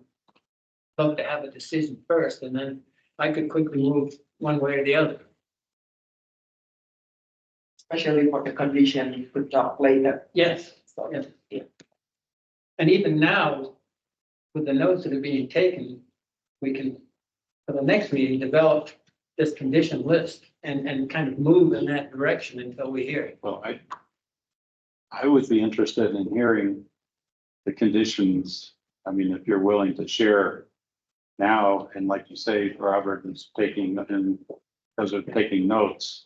love to have a decision first, and then I could quickly move one way or the other. Especially for the condition we could talk later. Yes, yes, yeah. And even now, with the notes that are being taken, we can, for the next meeting, develop this condition list and kind of move in that direction until we hear it. Well, I would be interested in hearing the conditions. I mean, if you're willing to share now, and like you say, Robert is taking and because of taking notes.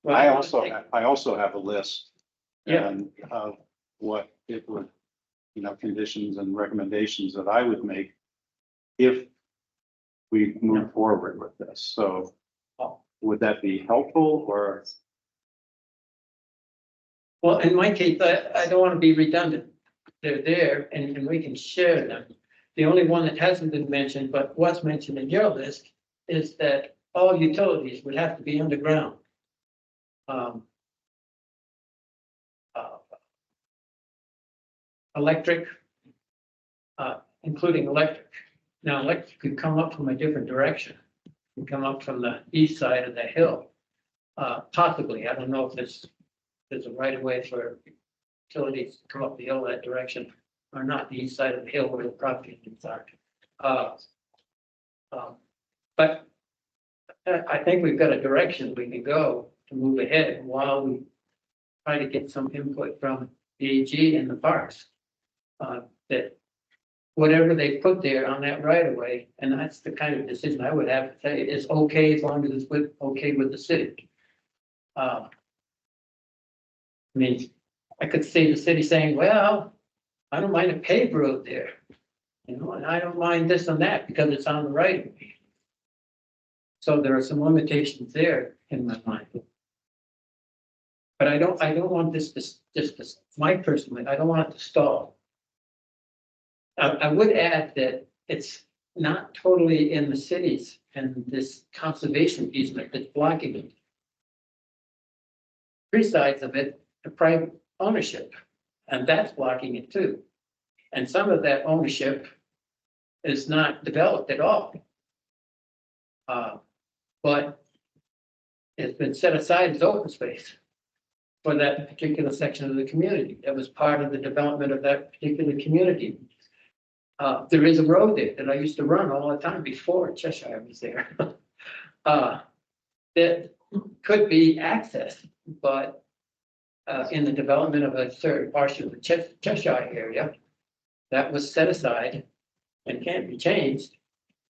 I also have a list. Yeah. And of what it would, conditions and recommendations that I would make if we move forward with this. So would that be helpful or? Well, in my case, I don't want to be redundant. They're there and we can share them. The only one that hasn't been mentioned, but was mentioned in your list, is that all utilities would have to be underground. Electric, including electric. Now, electric could come up from a different direction. It could come up from the east side of the hill. Possibly, I don't know if there's a right of way for utilities to come up the hill that direction or not, the east side of the hill where the property lines are. But I think we've got a direction we can go to move ahead while we try to get some input from the AG and the parks. That whatever they put there on that right of way, and that's the kind of decision I would have to say is okay as long as it's okay with the city. I mean, I could see the city saying, well, I don't mind a paved road there. You know, and I don't mind this and that because it's on the right of way. So there are some limitations there in my mind. But I don't want this my personally, I don't want it to stall. I would add that it's not totally in the cities and this conservation easement that's blocking it. Three sides of it are private ownership, and that's blocking it too. And some of that ownership is not developed at all. But it's been set aside as open space for that particular section of the community. That was part of the development of that particular community. There is a road there that I used to run all the time before Cheshire was there. That could be accessed, but in the development of a certain portion of the Cheshire area, that was set aside and can't be changed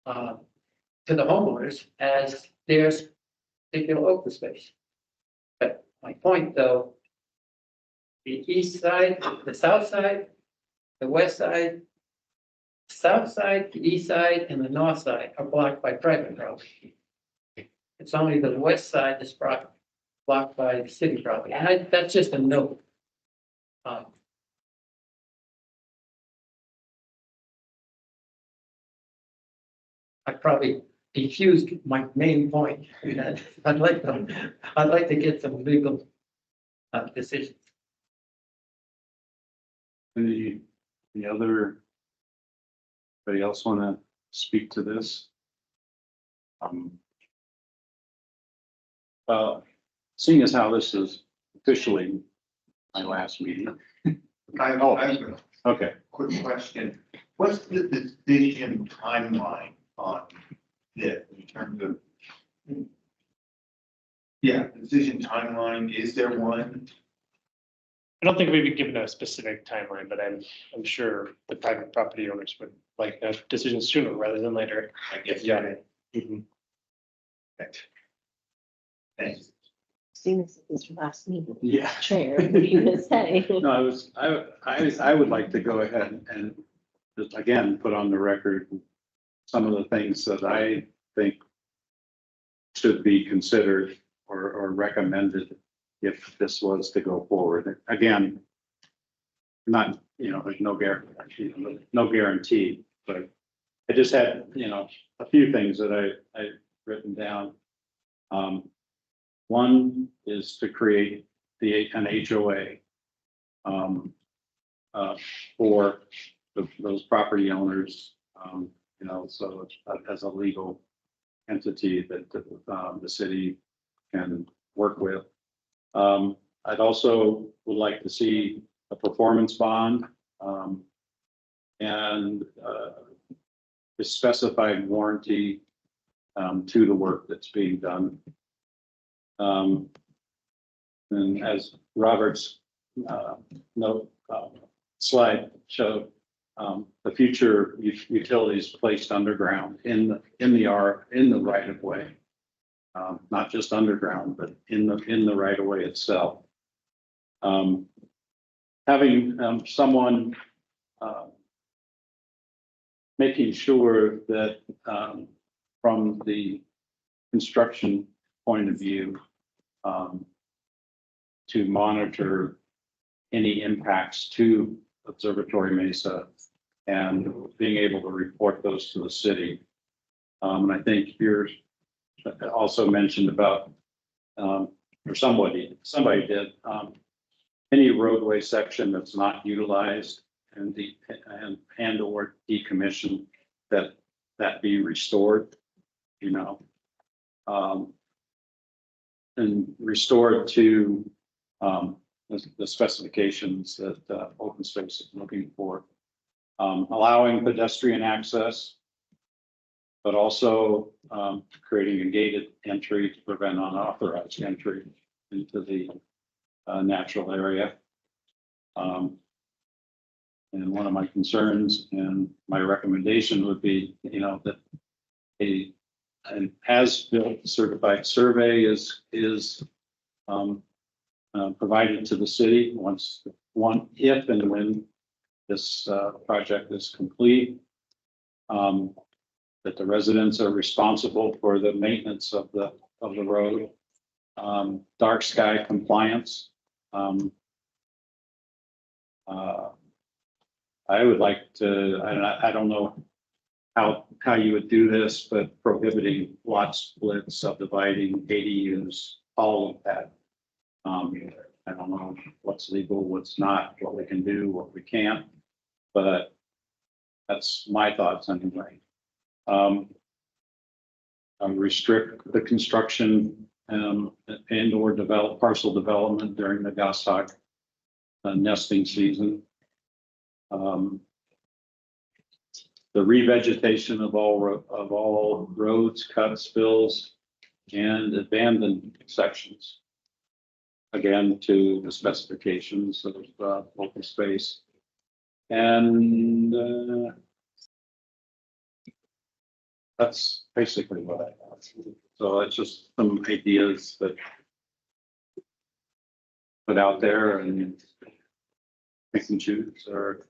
to the homeowners as their particular open space. But my point though, the east side, the south side, the west side, south side, the east side, and the north side are blocked by private property. It's only the west side that's blocked by the city property, and that's just a note. I probably diffused my main point. I'd like to get some legal decisions. The other, anybody else want to speak to this? Seeing as how this is officially my last meeting. I have a Okay, quick question. What's the decision timeline on this in terms of? Yeah, decision timeline, is there one? I don't think we've been given a specific timeline, but I'm sure the private property owners would like a decision sooner rather than later. I guess. Yeah. Mhm. Thanks. Seeing this is your last meeting, yeah. Chair, what are you gonna say? No, I would like to go ahead and just again, put on the record some of the things that I think should be considered or recommended if this was to go forward. Again, not, there's no guarantee, but I just had, a few things that I've written down. One is to create an HOA for those property owners, so it's as a legal entity that the city can work with. I'd also would like to see a performance bond and a specified warranty to the work that's being done. And as Robert's slide showed, the future utilities placed underground in the right of way, not just underground, but in the right of way itself. Having someone making sure that from the construction point of view, to monitor any impacts to Observatory Mesa and being able to report those to the city. And I think you're also mentioned about, or somebody did, any roadway section that's not utilized and or decommissioned, that be restored, and restored to the specifications that open space is looking for, allowing pedestrian access, but also creating a gated entry to prevent unauthorized entry. into the natural area. And one of my concerns and my recommendation would be, that an as-built certified survey is provided to the city if and when this project is complete. That the residents are responsible for the maintenance of the road. Dark sky compliance. I would like to, I don't know how you would do this, but prohibiting lot splits, subdividing ADUs, all of that. I don't know what's legal, what's not, what we can do, what we can't, but that's my thoughts anyway. Restrict the construction and or develop parcel development during the goshawk nesting season. The revegetation of all roads, cuts, spills, and abandoned sections. Again, to the specifications of open space. And that's basically what I have. So it's just some ideas that put out there and pick and choose, or,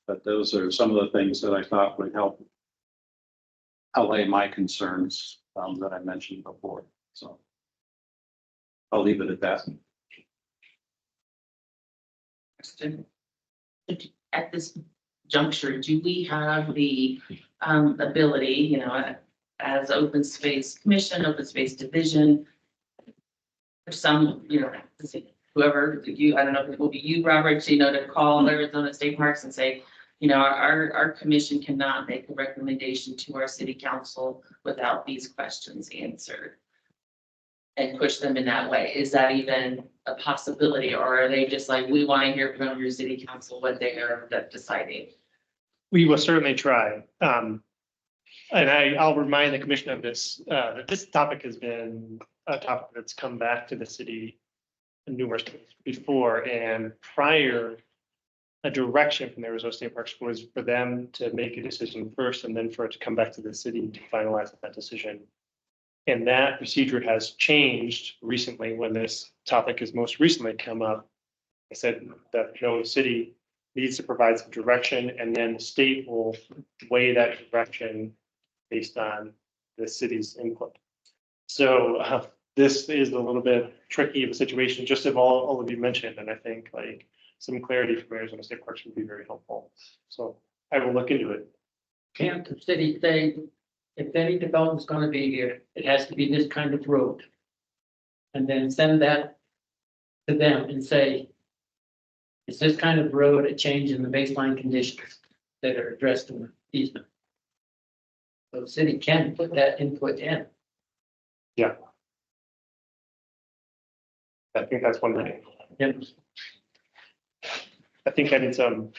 but those are some of the things that I thought would help allay my concerns that I mentioned before. So I'll leave it at that. Question. At this juncture, do we have the ability, as open space commission, open space division, or some, whoever you, I don't know if it will be you, Robert, to call Arizona State Parks and say, our commission cannot make a recommendation to our city council without these questions answered, and push them in that way? Is that even a possibility, or are they just like, we want to hear from your city council what they are deciding? We will certainly try. And I'll remind the commission of this, that this topic has been a topic that's come back to the city numerous times before, and prior, a direction from the Arizona State Parks was for them to make a decision first and then for it to come back to the city to finalize that decision. And that procedure has changed recently when this topic has most recently come up. I said that the city needs to provide some direction, and then the state will weigh that direction based on the city's input. So this is a little bit tricky of a situation, just as all of you mentioned, and I think like some clarity from Arizona State Parks would be very helpful. So I will look into it. Can't the city say, if any development's gonna be here, it has to be this kind of road? And then send that to them and say, is this kind of road a change in the baseline conditions that are addressed in the easement? So the city can put that input in. Yeah. I think that's one thing. Yes. I think I need some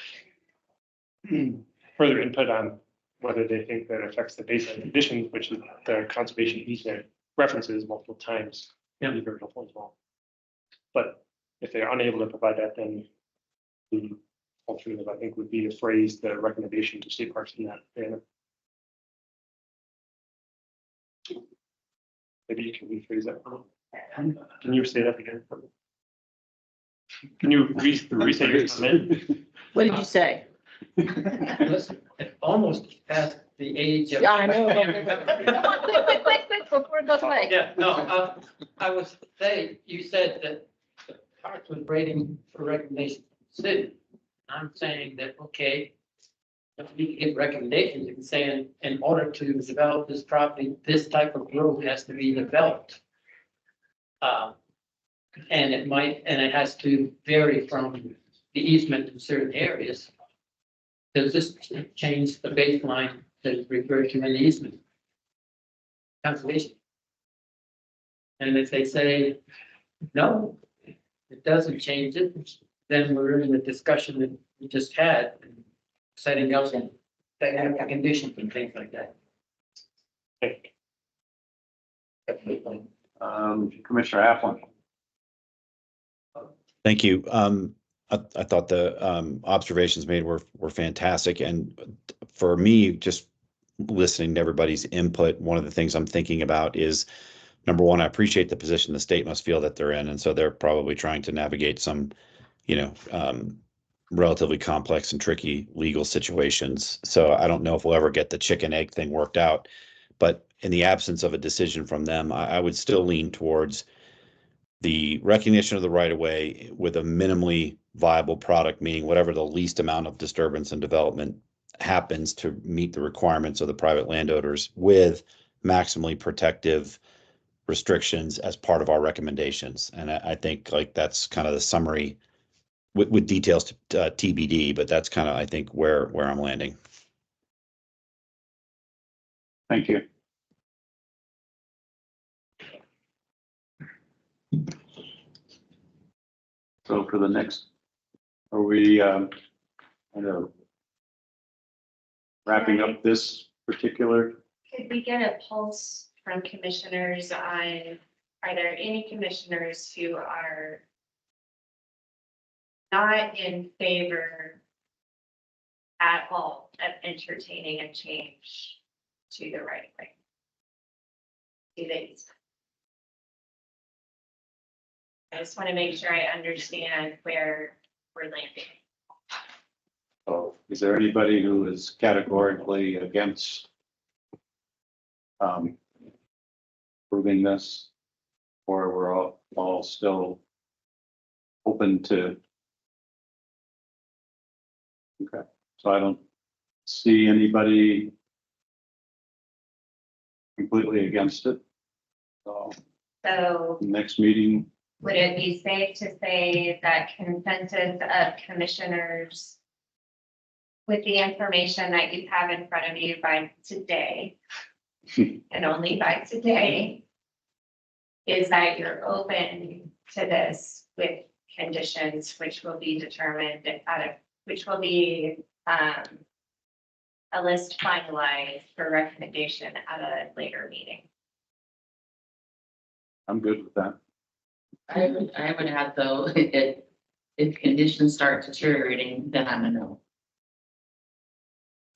further input on whether they think that affects the baseline conditions, which is the conservation easement references multiple times. Can be very helpful as well. But if they're unable to provide that, then the alternative, I think, would be to phrase the recommendation to state parks in that manner. Maybe you can rephrase that. Can you say that again? Can you restate your comment? What did you say? Listen, it almost past the age of. Yeah, I know. Come on, quick, before it goes away. Yeah, no, I was saying, you said that the parks was waiting for recommendations from the city. I'm saying that, okay, if we can get recommendations, you can say in order to develop this property, this type of road has to be developed. And it has to vary from the easement in certain areas. Does this change the baseline that is referred to in the easement? Conservation. And if they say, no, it doesn't change it, then we're in the discussion that we just had, setting up and technical conditions and things like that. Commissioner Applin. Thank you. I thought the observations made were fantastic. And for me, just listening to everybody's input, one of the things I'm thinking about is, number one, I appreciate the position the state must feel that they're in. And so they're probably trying to navigate some, relatively complex and tricky legal situations. So I don't know if we'll ever get the chicken egg thing worked out. But in the absence of a decision from them, I would still lean towards the recognition of the right of way with a minimally viable product, meaning whatever the least amount of disturbance and development happens to meet the requirements of the private landowners with maximally protective restrictions as part of our recommendations. And I think like that's kind of the summary with details to TBD, but that's kind of, I think, where I'm landing. Thank you. So for the next, are we, kind of wrapping up this particular? Could we get a pulse from commissioners on, are there any commissioners who are not in favor at all of entertaining a change to the right way? Do they? I just want to make sure I understand where we're landing. Oh, is there anybody who is categorically against proving this? Or we're all still open to? Okay, so I don't see anybody completely against it. So Next meeting, would it be safe to say that consensus of commissioners with the information that you have in front of you by today, and only by today, is that you're open to this with conditions which will be determined which will be a list finalized for recommendation at a later meeting? I'm good with that. I would add though, if conditions start deteriorating, then I'm a no.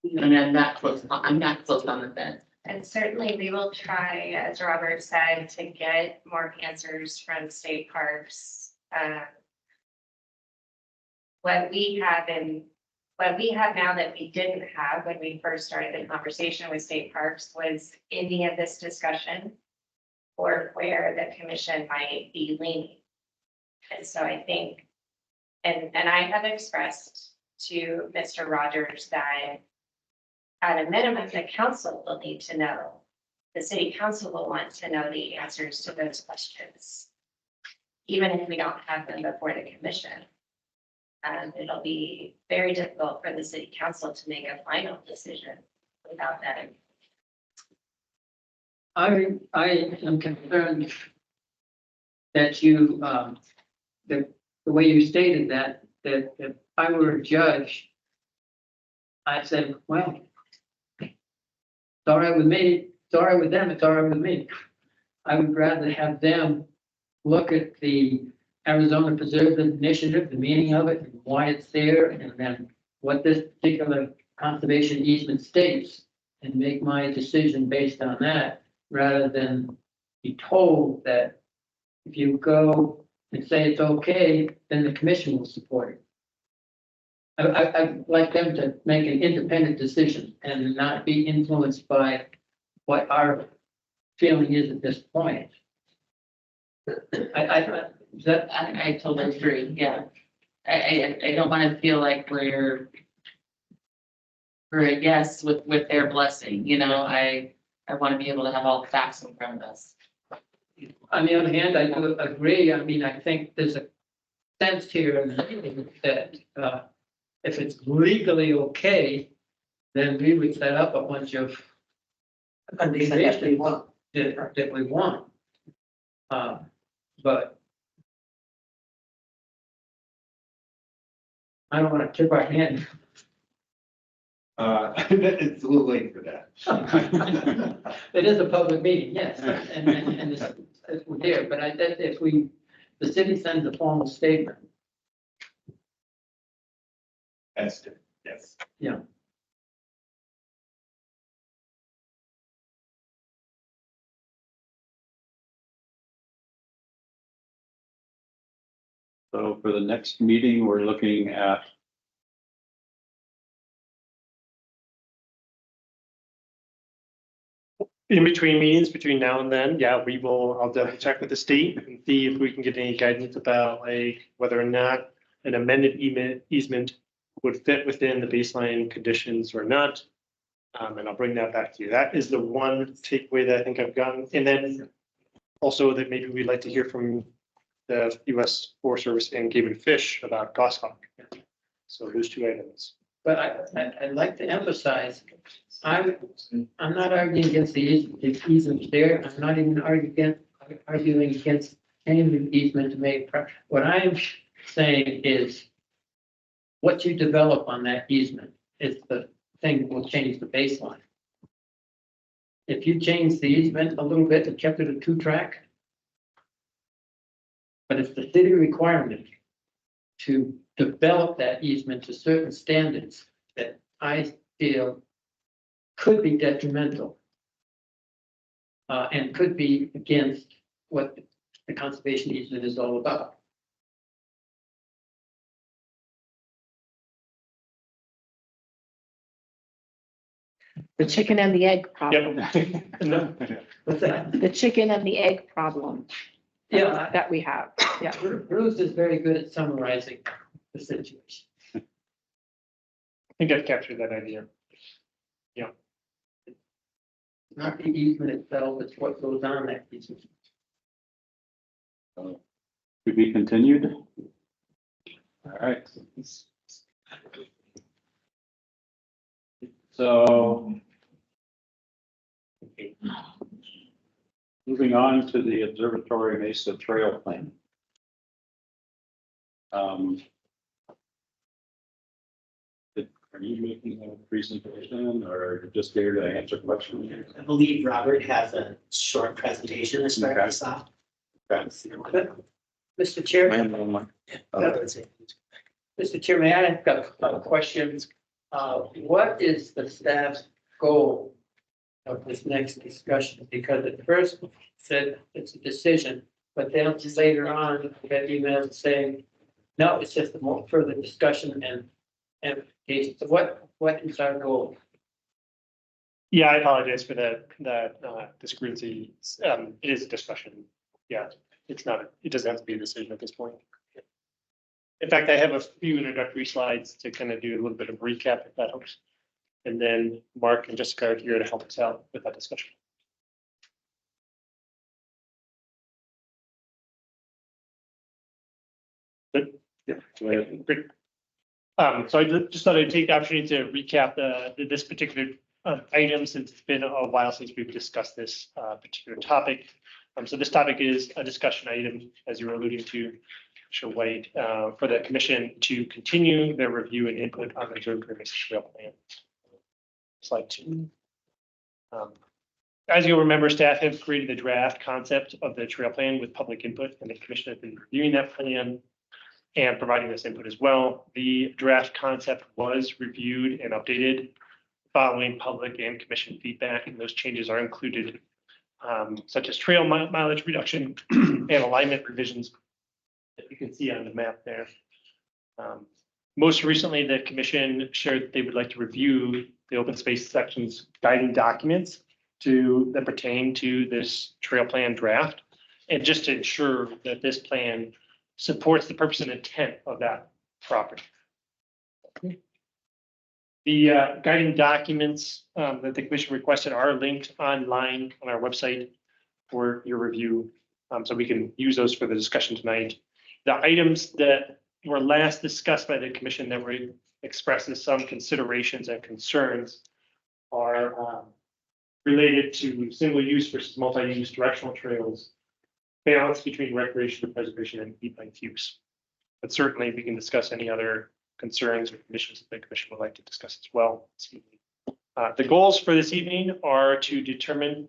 And I'm not close on the fence. And certainly we will try, as Robert said, to get more answers from state parks. What we have now that we didn't have when we first started the conversation with state parks was any of this discussion or where the commission might be leaning. And so I think, and I have expressed to Mr. Rogers that at a minimum, the council will need to know, the city council will want to know the answers to those questions, even if we don't have them before the commission. It'll be very difficult for the city council to make a final decision without that. I am concerned that you, the way you stated that if I were a judge, I said, well, it's all right with me, it's all right with them, it's all right with me. I would rather have them look at the Arizona Preserve Initiative, the meaning of it, and why it's there, and then what this particular conservation easement states, and make my decision based on that, rather than be told that if you go and say it's okay, then the commission will support it. I'd like them to make an independent decision and not be influenced by what our feeling is at this point. I totally agree, yeah. I don't want to feel like we're a yes with their blessing, you know, I want to be able to have all the facts in front of us. On the other hand, I do agree. I mean, I think there's a sense here that if it's legally okay, then we would set up a bunch of Conditions that we want. that we want. But I don't want to tip our hand. It's a little late for that. It is a public meeting, yes, and it's there, but if the city sends a formal statement That's different, yes. So for the next meeting, we're looking at In between meetings, between now and then, yeah, I'll double check with the state and see if we can get any guidance about like whether or not an amended easement would fit within the baseline conditions or not. And I'll bring that back to you. That is the one takeaway that I think I've gotten. And then also that maybe we'd like to hear from the US Forest Service and Game and Fish about goshawk. So those two items. But I'd like to emphasize, I'm not arguing against the easement there. I'm not even arguing against changing easement to make. What I'm saying is what you develop on that easement is the thing that will change the baseline. If you change the easement a little bit and kept it a 2-track, but it's the city requirement to develop that easement to certain standards that I feel could be detrimental. And could be against what the conservation easement is all about. The chicken and the egg problem, No. What's that? the chicken and the egg problem Yeah, that we have. Yeah. Bruce is very good at summarizing the situation. I think I've captured that idea. Not the easement itself, it's what goes on that easement. to be continued. All right. So moving on to the Observatory Mesa Trail Plan. Are you making a presentation or you're just here to answer questions? I believe Robert has a short presentation to start us off. Mr. Chair, Mr. Chair, may I ask a couple questions? What is the staff's goal of this next discussion? Because at first said it's a decision, but then later on, we got emails saying, no, it's just a more further discussion and so what is our goal? Yeah, I apologize for that discrepancy. It is a discussion. Yeah, it doesn't have to be a decision at this point. In fact, I have a few introductory slides to kind of do a little bit of recap if that helps. And then Mark and Jessica are here to help us out with that discussion. Good. Yeah. Great. So I just thought I'd take the opportunity to recap this particular item since it's been a while since we've discussed this particular topic. So this topic is a discussion item, as you were alluding to, Commissioner White, for the commission to continue their review and input on the Observatory Mesa Trail Plan. Slide 2. As you'll remember, staff have created a draft concept of the trail plan with public input, and the commission has been reviewing that plan and providing this input as well. The draft concept was reviewed and updated following public and commission feedback, and those changes are included, such as trail mileage reduction and alignment revisions that you can see on the map there. Most recently, the commission shared that they would like to review the open space section's guiding documents that pertain to this trail plan draft, and just to ensure that this plan supports the purpose and intent of that property. The guiding documents that the commission requested are linked online on our website for your review, so we can use those for the discussion tonight. The items that were last discussed by the commission that were expressed as some considerations and concerns are related to single use versus multi-use directional trails, balance between recreation and preservation, and e-bike use. But certainly we can discuss any other concerns or conditions that the commission would like to discuss as well. The goals for this evening are to determine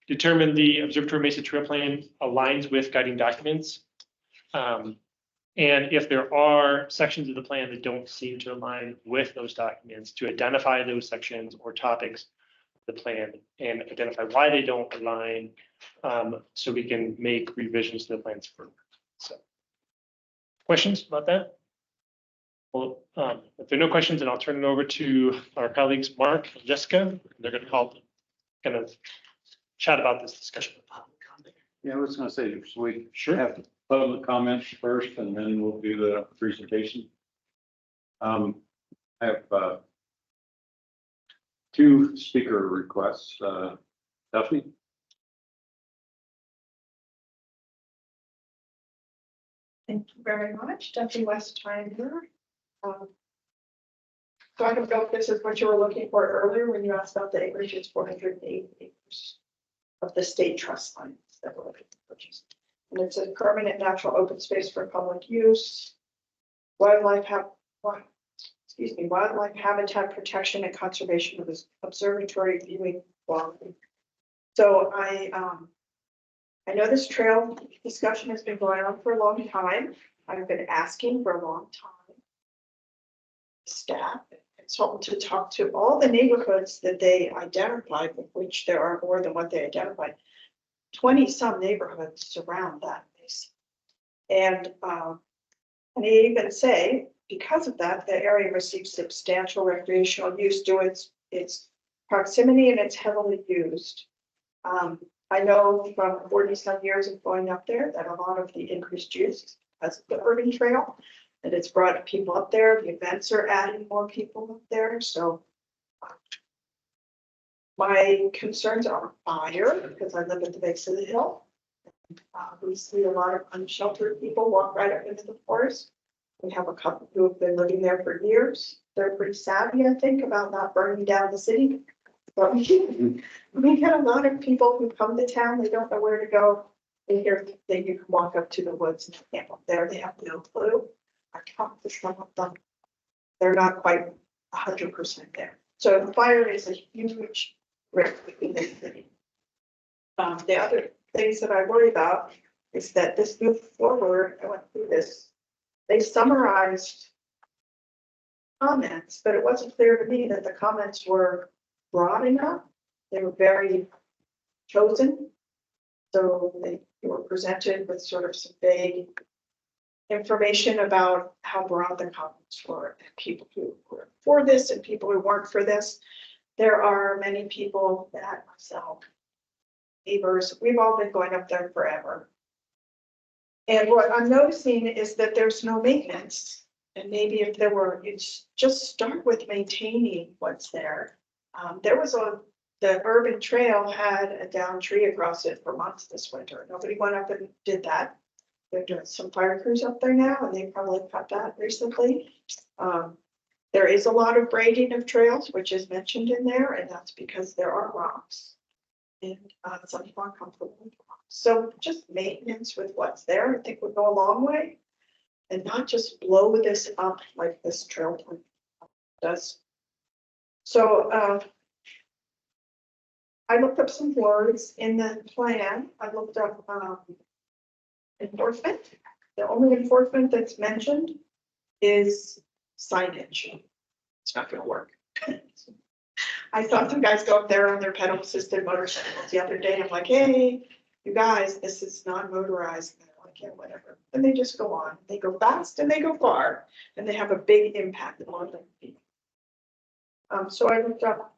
the Observatory Mesa Trail Plan aligns with guiding documents. And if there are sections of the plan that don't seem to align with those documents, to identify those sections or topics of the plan and identify why they don't align, so we can make revisions to the plans further. So, questions about that? Well, if there are no questions, then I'll turn it over to our colleagues, Mark and Jessica. They're going to kind of chat about this discussion. Yeah, I was gonna say, so we have public comments first and then we'll do the presentation. I have, two speaker requests, Duffy. Thank you very much, Duffy Westheimer. So I don't know if this is what you were looking for earlier when you asked about the acreage. It's 408 acres of the state trust lands that we're looking to purchase. And it's a permanent natural open space for public use. Wildlife habitat protection and conservation of this observatory viewing quality. So I know this trail discussion has been going on for a long time. I've been asking for a long time. Staff and consultant to talk to all the neighborhoods that they identified, of which there are more than what they identified. 20 some neighborhoods surround that base. And they even say, because of that, the area receives substantial recreational use due to its proximity and it's heavily used. I know from 40 some years of going up there that a lot of the increased use is because of the urban trail, that it's brought people up there. The events are adding more people up there. So my concerns are fire, because I live at the base of the hill. We see a lot of unsheltered people walk right up into the forest. We have a couple who have been living there for years. They're pretty savvy, I think, about not burning down the city. But we get a lot of people who come to town, they don't know where to go. They hear that you can walk up to the woods and camp up there. They have no clue. I talked to some of them. They're not quite 100% there. So fire is a huge risk in this city. The other things that I worry about is that this move forward, I went through this, they summarized comments, but it wasn't clear to me that the comments were broad enough. They were very chosen. So they were presented with sort of some vague information about how broad the comments were, and people who were for this and people who weren't for this. There are many people that myself, neighbors, we've all been going up there forever. And what I'm noticing is that there's no maintenance. And maybe if there were, it's just start with maintaining what's there. The urban trail had a downed tree across it for months this winter. Nobody went up and did that. They're doing some fire crews up there now, and they probably cut that recently. There is a lot of grading of trails, which is mentioned in there, and that's because there are rocks. And some people are comfortable with rocks. So just maintenance with what's there, I think would go a long way. And not just blow this up like this trail plan does. So I looked up some words in the plan. I looked up enforcement. The only enforcement that's mentioned is signage. It's not going to work. I saw some guys go up there on their pedal assisted motorcycles the other day. I'm like, hey, you guys, this is non-motorized. And they're like, yeah, whatever. And they just go on. They go fast and they go far, and they have a big impact on them. So I looked up.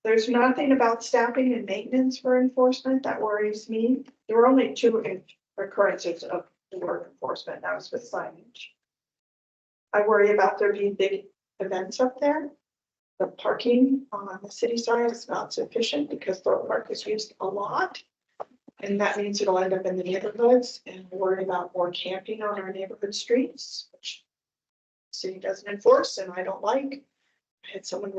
There's nothing about staffing and maintenance for enforcement that worries me. There were only 2 occurrences of the word enforcement. That was with signage. I worry about there being big events up there. The parking on the city side is not sufficient because the park is used a lot. And that means it'll end up in the neighborhoods, and I worry about more camping on our neighborhood streets, which the city doesn't enforce and I don't like. I had someone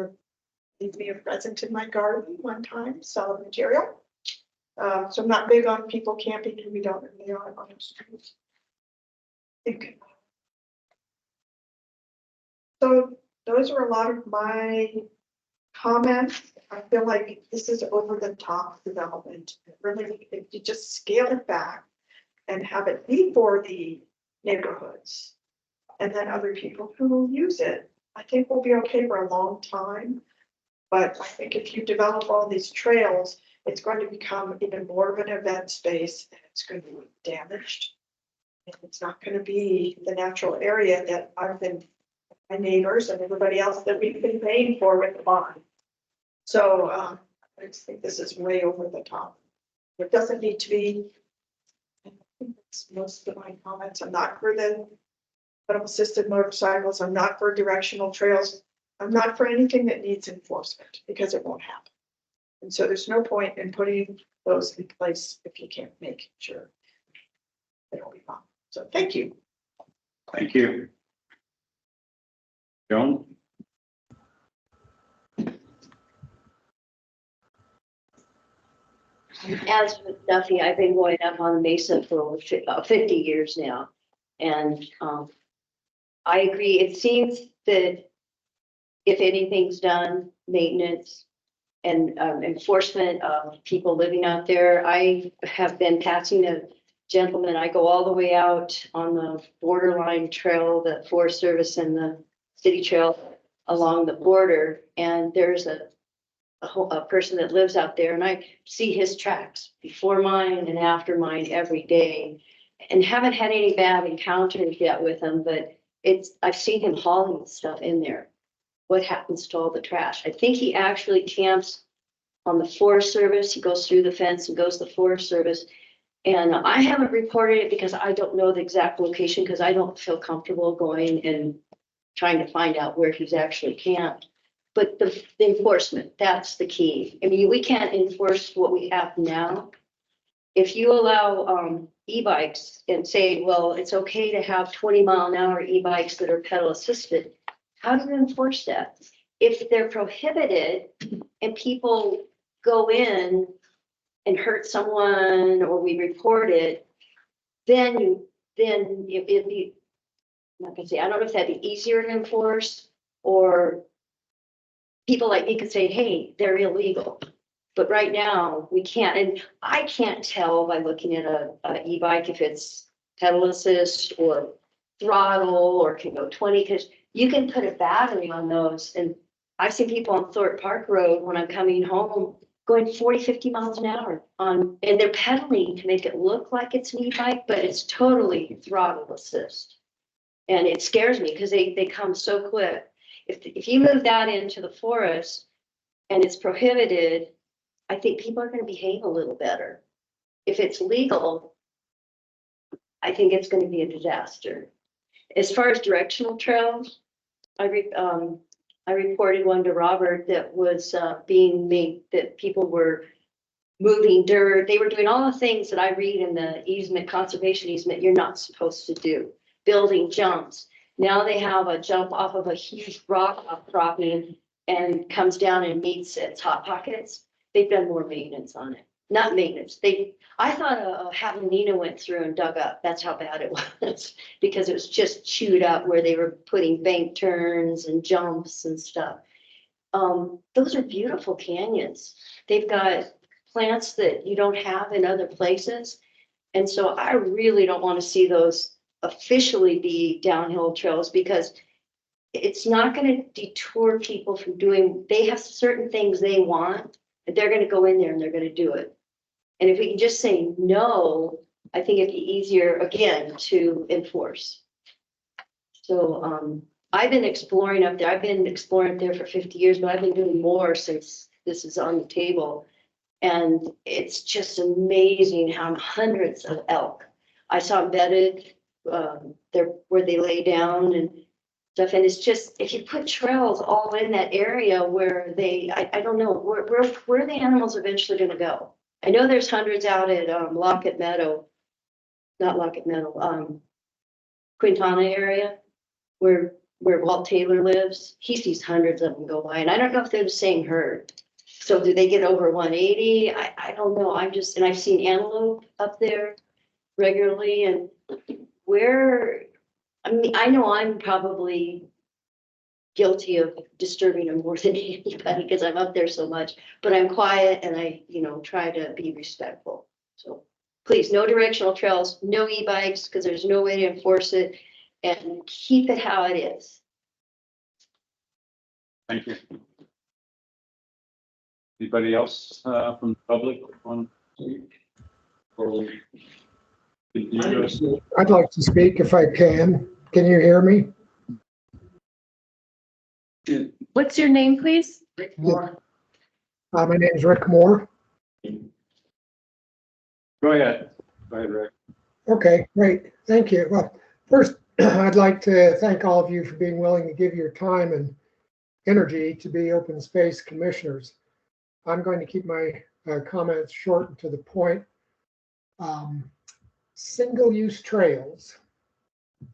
leave me a present in my garden one time, solid material. So I'm not big on people camping who we don't really are on the streets. So those are a lot of my comments. I feel like this is over the top development. Really, if you just scale it back and have it be for the neighborhoods. And then other people who will use it, I think we'll be okay for a long time. But I think if you develop all these trails, it's going to become even more of an event space and it's going to be damaged. And it's not going to be the natural area that I've been, my neighbors and everybody else that we've been paying for with the bond. So I just think this is way over the top. It doesn't need to be. I think that's most of my comments. I'm not for the pedal assisted motorcycles. I'm not for directional trails. I'm not for anything that needs enforcement because it won't happen. And so there's no point in putting those in place if you can't make sure it'll be fine. So thank you. Thank you. Joan? As with Duffy, I've been going up on the Mesa for over 50 years now. And I agree. It seems that if anything's done, maintenance and enforcement of people living out there, I have been passing a gentleman. I go all the way out on the borderline trail, the Forest Service and the city trail along the border. And there's a person that lives out there, and I see his tracks before mine and after mine every day, and haven't had any bad encounters yet with him, but I've seen him hauling stuff in there. What happens to all the trash? I think he actually camps on the Forest Service. He goes through the fence and goes to the Forest Service. And I haven't reported it because I don't know the exact location, because I don't feel comfortable going and trying to find out where he's actually camped. But the enforcement, that's the key. I mean, we can't enforce what we have now. If you allow e-bikes and say, well, it's okay to have 20-mile-an-hour e-bikes that are pedal assisted, how do you enforce that? If they're prohibited and people go in and hurt someone or we report it, then it'd be, I'm not gonna say, I don't know if that'd be easier to enforce, or people like me could say, hey, they're illegal. But right now we can't, and I can't tell by looking at a e-bike if it's pedal assist or throttle or can go 20, because you can put a battery on those. And I've seen people on Thorpe Park Road when I'm coming home going 40, 50 miles an hour on, and they're pedaling to make it look like it's an e-bike, but it's totally throttle assist. And it scares me because they come so quick. If you move that into the forest and it's prohibited, I think people are going to behave a little better. If it's legal, I think it's going to be a disaster. As far as directional trails, I reported one to Robert that was being made, that people were moving dirt. They were doing all the things that I read in the easement, conservation easement, you're not supposed to do. Building jumps. Now they have a jump off of a huge rock outcropping and comes down and meets its hot pockets. They've done more maintenance on it. Not maintenance. I thought a javelina went through and dug up. That's how bad it was, because it was just chewed up where they were putting bank turns and jumps and stuff. Those are beautiful canyons. They've got plants that you don't have in other places. And so I really don't want to see those officially be downhill trails, because it's not going to deter people from doing, they have certain things they want, but they're going to go in there and they're going to do it. And if we can just say no, I think it'd be easier again to enforce. So I've been exploring up there. I've been exploring there for 50 years, but I've been doing more since this is on the table. And it's just amazing how hundreds of elk. I saw bedded there where they lay down and stuff. And it's just, if you put trails all in that area where I don't know, where are the animals eventually going to go? I know there's hundreds out at Lockett Meadow, not Lockett Meadow, Quintana area where Walt Taylor lives. He sees hundreds of them go by, and I don't know if they're the same herd. So do they get over 180? I don't know. And I've seen antelope up there regularly, and I mean, I know I'm probably guilty of disturbing them more than anybody because I'm up there so much, but I'm quiet and I, try to be respectful. So please, no directional trails, no e-bikes, because there's no way to enforce it, and keep it how it is. Thank you. Anybody else from the public want to speak? Or we continue us? I'd like to speak if I can. Can you hear me? What's your name, please? My name is Rick Moore. Go ahead. Go ahead, Rick. Okay, great. Thank you. Well, first, I'd like to thank all of you for being willing to give your time and energy to be open space commissioners. I'm going to keep my comments short and to the point. Single-use trails.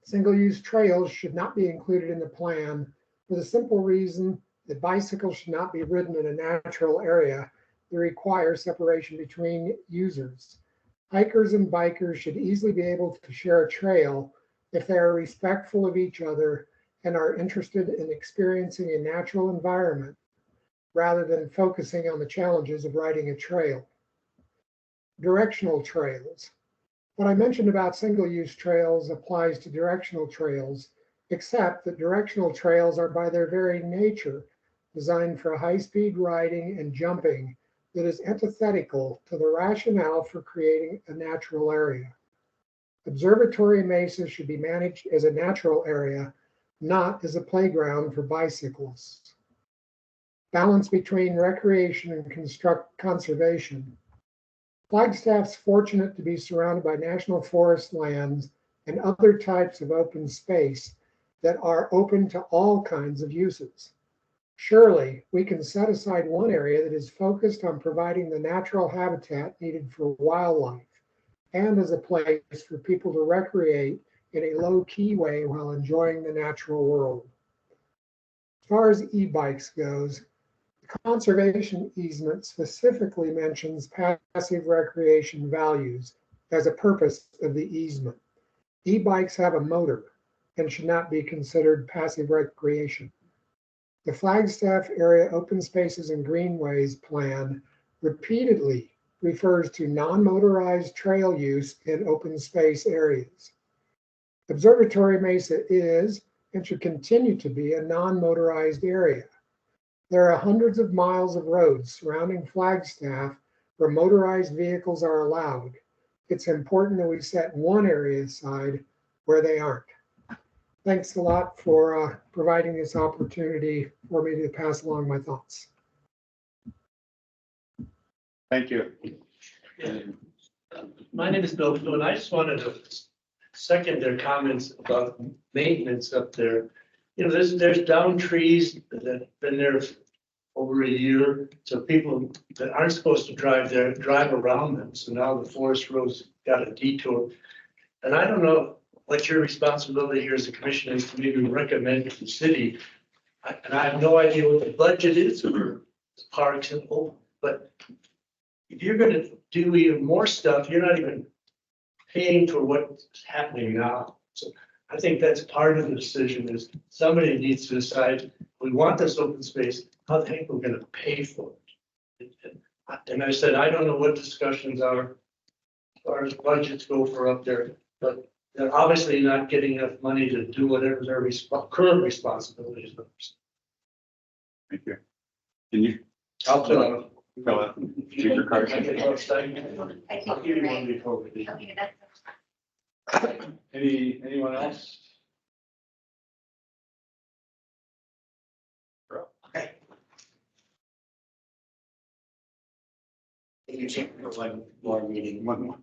Single-use trails should not be included in the plan for the simple reason that bicycles should not be ridden in a natural area that requires separation between users. Hikers and bikers should easily be able to share a trail if they are respectful of each other and are interested in experiencing a natural environment rather than focusing on the challenges of riding a trail. Directional trails. What I mentioned about single-use trails applies to directional trails, except that directional trails are by their very nature designed for high-speed riding and jumping that is antithetical to the rationale for creating a natural area. Observatory Mesa should be managed as a natural area, not as a playground for bicyclists. Balance between recreation and conservation. Flagstaff's fortunate to be surrounded by national forest lands and other types of open space that are open to all kinds of uses. Surely, we can set aside one area that is focused on providing the natural habitat needed for wildlife and as a place for people to recreate in a low-key way while enjoying the natural world. As far as e-bikes goes, the conservation easement specifically mentions passive recreation values as a purpose of the easement. E-bikes have a motor and should not be considered passive recreation. The Flagstaff Area Open Spaces and Greenways Plan repeatedly refers to non-motorized trail use in open space areas. Observatory Mesa is and should continue to be a non-motorized area. There are hundreds of miles of roads surrounding Flagstaff where motorized vehicles are allowed. It's important that we set one area aside where they aren't. Thanks a lot for providing this opportunity for me to pass along my thoughts. Thank you. My name is Bill, and I just wanted to second their comments about maintenance up there. You know, there's down trees that have been there over a year. So people that aren't supposed to drive there, drive around them. So now the forest roads got a detour. And I don't know what your responsibility here as a commission is to maybe recommend to the city. And I have no idea what the budget is for parks and all, but if you're gonna do even more stuff, you're not even paying for what's happening now. So I think that's part of the decision is somebody needs to decide, we want this open space, how the heck we're gonna pay for it? And I said, I don't know what discussions are as far as budgets go for up there, but they're obviously not getting enough money to do whatever their current responsibilities are. Thank you. Can you? I'll fill out. Fill out. Keep your card. I'll give you one before we leave. Anyone else? Okay. Thank you, Chair, for one more meeting. One more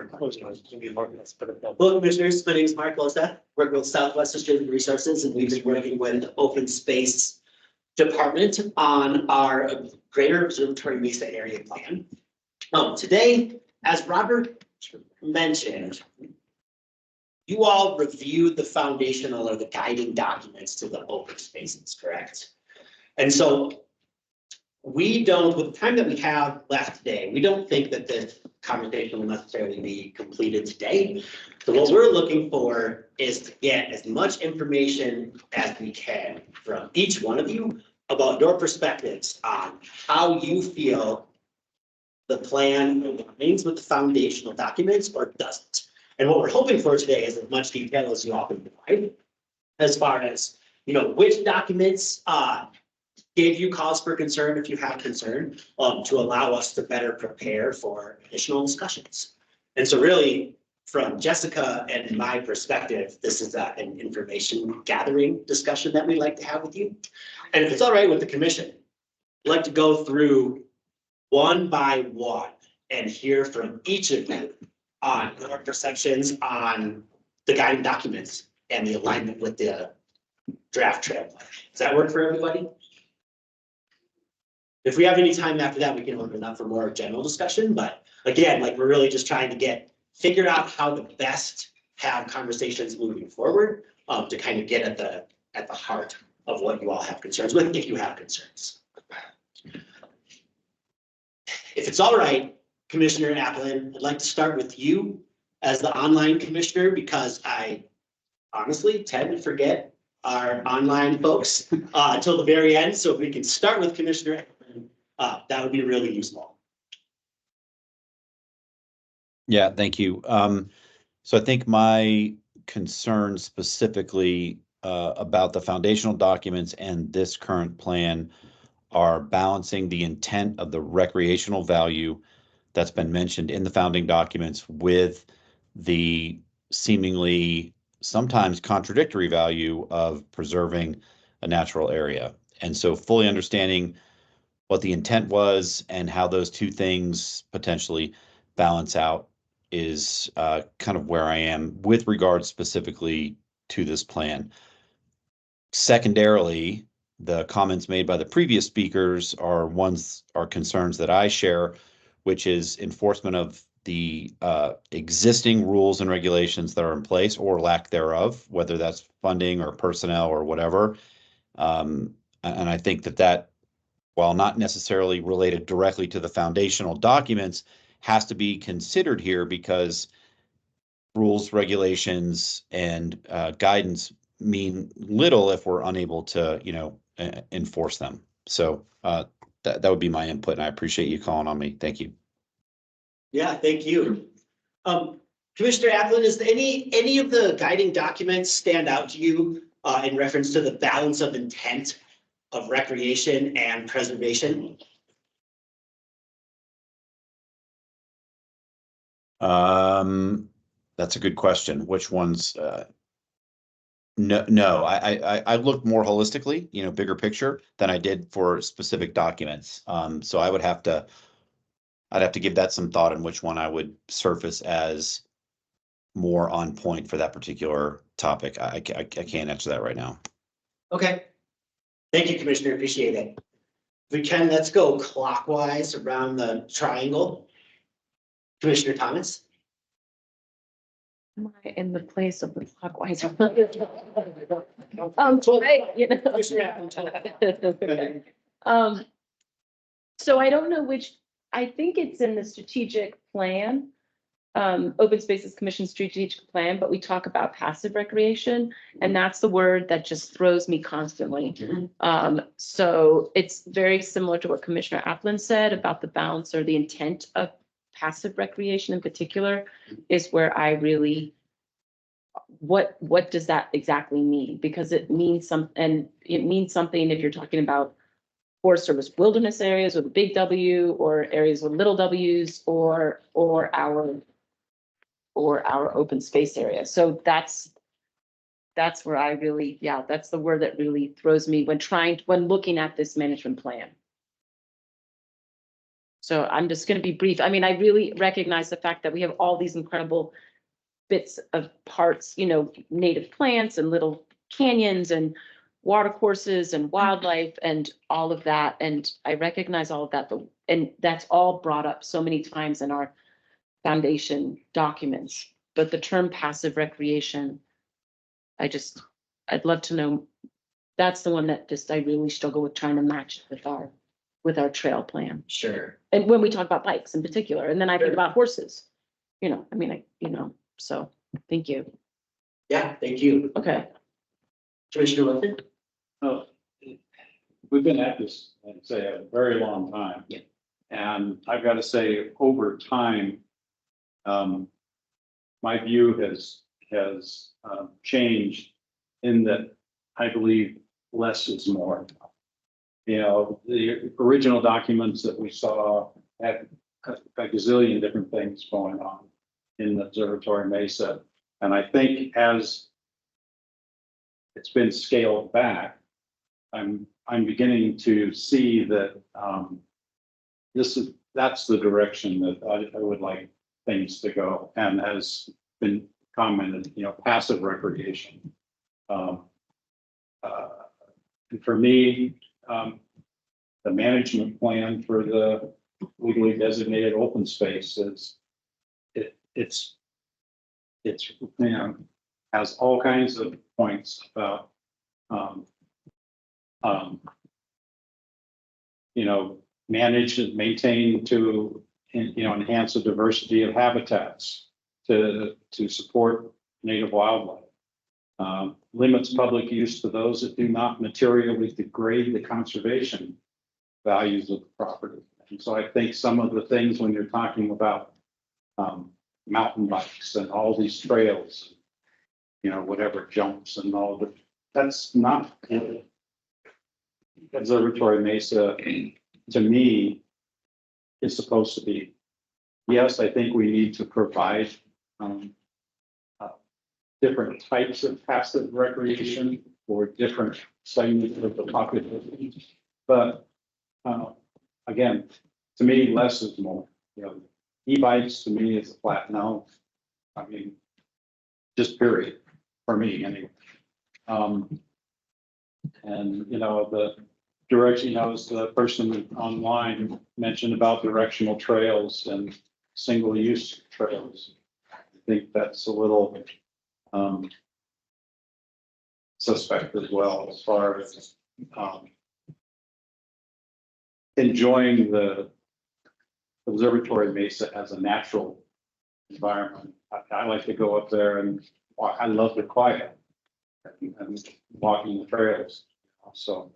close one. Hello, Commissioners. My name is Mark Losa. Work with Southwest Australian Resources, and we've been working with the Open Space Department on our Greater Observatory Mesa Area Plan. Today, as Robert mentioned, you all reviewed the foundational or the guiding documents to the open spaces, correct? And so we don't, with the time that we have left today, we don't think that this conversation will necessarily be completed today. So what we're looking for is to get as much information as we can from each one of you about your perspectives on how you feel the plan remains with the foundational documents or doesn't. And what we're hoping for today is as much detail as you all can provide. As far as, which documents gave you cause for concern if you have concern, to allow us to better prepare for additional discussions. And so really, from Jessica and my perspective, this is an information gathering discussion that we like to have with you. And if it's all right with the commission, I'd like to go through one by one and hear from each of you on your perceptions on the guiding documents and the alignment with the draft trail plan. Does that work for everybody? If we have any time after that, we can open up for more general discussion, but again, like we're really just trying to figure out how to best have conversations moving forward, to kind of get at the heart of what you all have concerns with, if you have concerns. If it's all right, Commissioner Applin, I'd like to start with you as the online commissioner, because I honestly tend to forget our online folks until the very end. So if we can start with Commissioner Applin, that would be really useful. Yeah, thank you. So I think my concern specifically about the foundational documents and this current plan are balancing the intent of the recreational value that's been mentioned in the founding documents with the seemingly sometimes contradictory value of preserving a natural area. And so fully understanding what the intent was and how those two things potentially balance out is kind of where I am with regard specifically to this plan. Secondarily, the comments made by the previous speakers are concerns that I share, which is enforcement of the existing rules and regulations that are in place or lack thereof, whether that's funding or personnel or whatever. And I think that while not necessarily related directly to the foundational documents, has to be considered here because rules, regulations, and guidance mean little if we're unable to, enforce them. So that would be my input, and I appreciate you calling on me. Thank you. Yeah, thank you. Commissioner Applin, is any of the guiding documents stand out to you in reference to the balance of intent of recreation and preservation? That's a good question. Which ones? No. I looked more holistically, bigger picture than I did for specific documents. So I'd have to give that some thought on which one I would surface as more on point for that particular topic. I can't answer that right now. Okay. Thank you, Commissioner. Appreciate it. If we can, let's go clockwise around the triangle. Commissioner Thomas. Am I in the place of the clockwise? So I don't know which, I think it's in the strategic plan, Open Spaces Commission strategic plan, but we talk about passive recreation, and that's the word that just throws me constantly. So it's very similar to what Commissioner Applin said about the balance or the intent of passive recreation in particular is where I really, what does that exactly mean? Because it means something if you're talking about Forest Service wilderness areas with a big W, or areas with little W's, or our open space area. So that's where I really, that's the word that really throws me when looking at this management plan. So I'm just going to be brief. I mean, I really recognize the fact that we have all these incredible bits of parts, native plants and little canyons and water courses and wildlife and all of that. And I recognize all of that, and that's all brought up so many times in our foundation documents. But the term passive recreation, I'd love to know. That's the one that I really struggle with trying to match with our trail plan. Sure. And when we talk about bikes in particular, and then I think about horses, so thank you. Yeah, thank you. Okay. Commissioner Wilson? Oh, we've been at this, I'd say, a very long time. Yeah. And I've got to say, over time, my view has changed in that I believe less is more. You know, the original documents that we saw had a gazillion different things going on in the Observatory Mesa. And I think as it's been scaled back, I'm beginning to see that that's the direction that I would like things to go, and has been commented, you know, passive recreation. And for me, the management plan for the legally designated open space is it's you know, has all kinds of points about you know, manage and maintain to, you know, enhance the diversity of habitats to support native wildlife. Limits public use to those that do not materially degrade the conservation values of the property. And so I think some of the things when you're talking about mountain bikes and all these trails, you know, whatever jumps and all the, that's not Observatory Mesa, to me, is supposed to be. Yes, I think we need to provide different types of passive recreation for different segments of the population. But again, to me, less is more. You know, e-bikes to me is a flat no. I mean, just period for me anyway. And you know, the direction, you know, as the person online mentioned about directional trails and single-use trails, I think that's a little suspect as well, as far as enjoying the Observatory Mesa as a natural environment. I like to go up there and walk. I love the quiet and walking the trails. So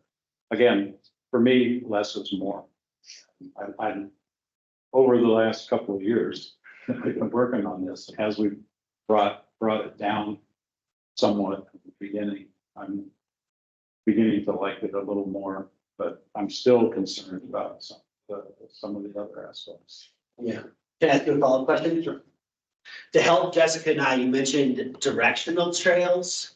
again, for me, less is more. I'm over the last couple of years, I've been working on this as we brought it down somewhat at the beginning. I'm beginning to like it a little more, but I'm still concerned about some of the other aspects. Yeah. Can I ask you a follow-up question? Sure. To help Jessica and I, you mentioned directional trails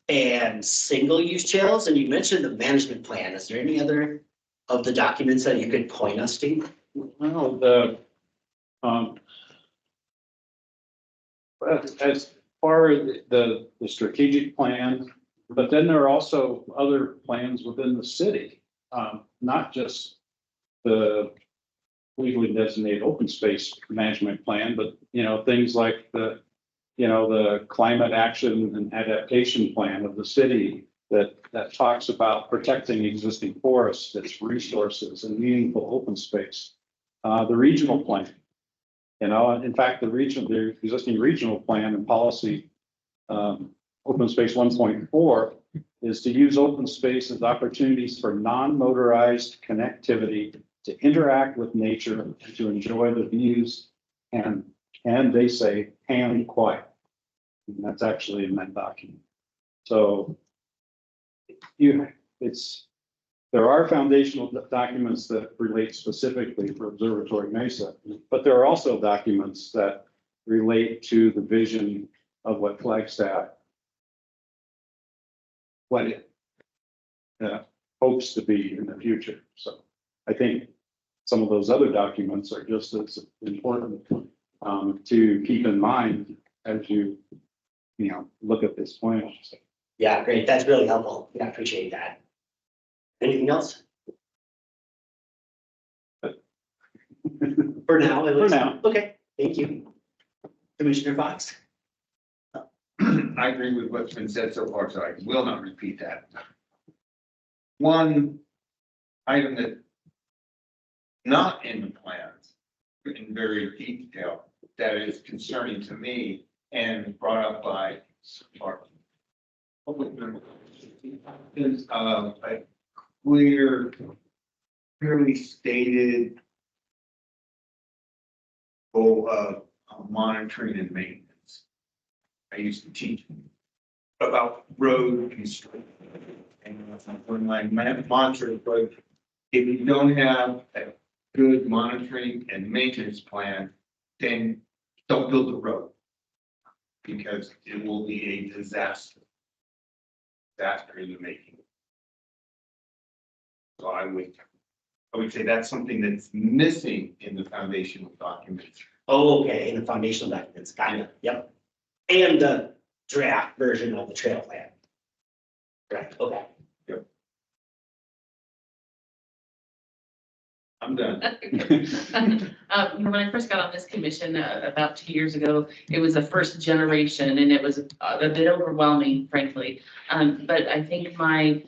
and single-use trails, and you mentioned the management plan. Is there any other of the documents that you could point us to? Well, as far as the strategic plan, but then there are also other plans within the city, not just the legally designated open space management plan, but, you know, things like the climate action and adaptation plan of the city that talks about protecting existing forests, its resources and meaningful open space. The regional plan, you know, in fact, the existing regional plan and policy, open space 1.4 is to use open space as opportunities for non-motorized connectivity, to interact with nature and to enjoy the views and they say, and quiet. And that's actually in that document. So there are foundational documents that relate specifically for Observatory Mesa, but there are also documents that relate to the vision of what Flagstaff, what it hopes to be in the future. So I think some of those other documents are just as important to keep in mind as you look at this plan. Yeah, great. That's really helpful. Yeah, I appreciate that. Anything else? For now, at For least. now. Okay, thank you. Commissioner Fox? I agree with what's been said so far, so I will not repeat that. One item that not in the plans in very detail that is concerning to me and brought up by our public members is a clearly stated goal of monitoring and maintenance. I used to teach about road construction. And when my mantra was, if you don't have a good monitoring and maintenance plan, then don't build the road. Because it will be a disaster. Disaster in the making. So I would say that's something that's missing in the foundational documents. Oh, okay, in the foundational documents, got it, yep. And the draft version of the trail plan. Correct, okay. I'm done. When I first got on this commission about 2 years ago, it was the first generation and it was a bit overwhelming, frankly. But I think my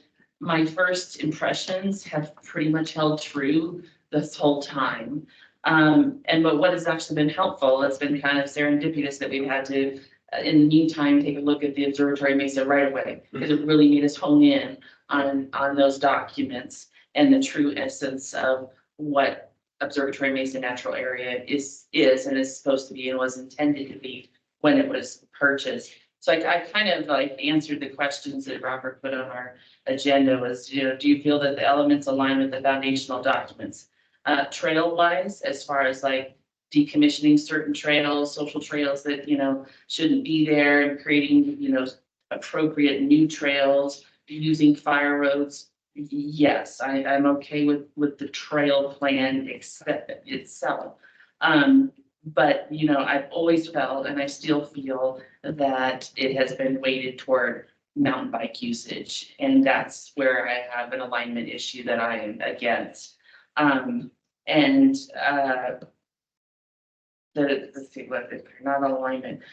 first impressions have pretty much held true this whole time. But what has actually been helpful, it's been kind of serendipitous that we've had to, in the meantime, take a look at the Observatory Mesa right away, because it really made us hone in on those documents and the true essence of what Observatory Mesa Natural Area is and is supposed to be and was intended to be when it was purchased. So I kind of like answered the questions that Robert put on our agenda was, do you feel that the elements align with the foundational documents? Trail wise, as far as like decommissioning certain trails, social trails that, shouldn't be there and creating, appropriate new trails, using fire roads. Yes, I'm okay with the trail plan itself. But, I've always felt, and I still feel that it has been weighted toward mountain bike usage. And that's where I have an alignment issue that I am against. Let's see what, not alignment.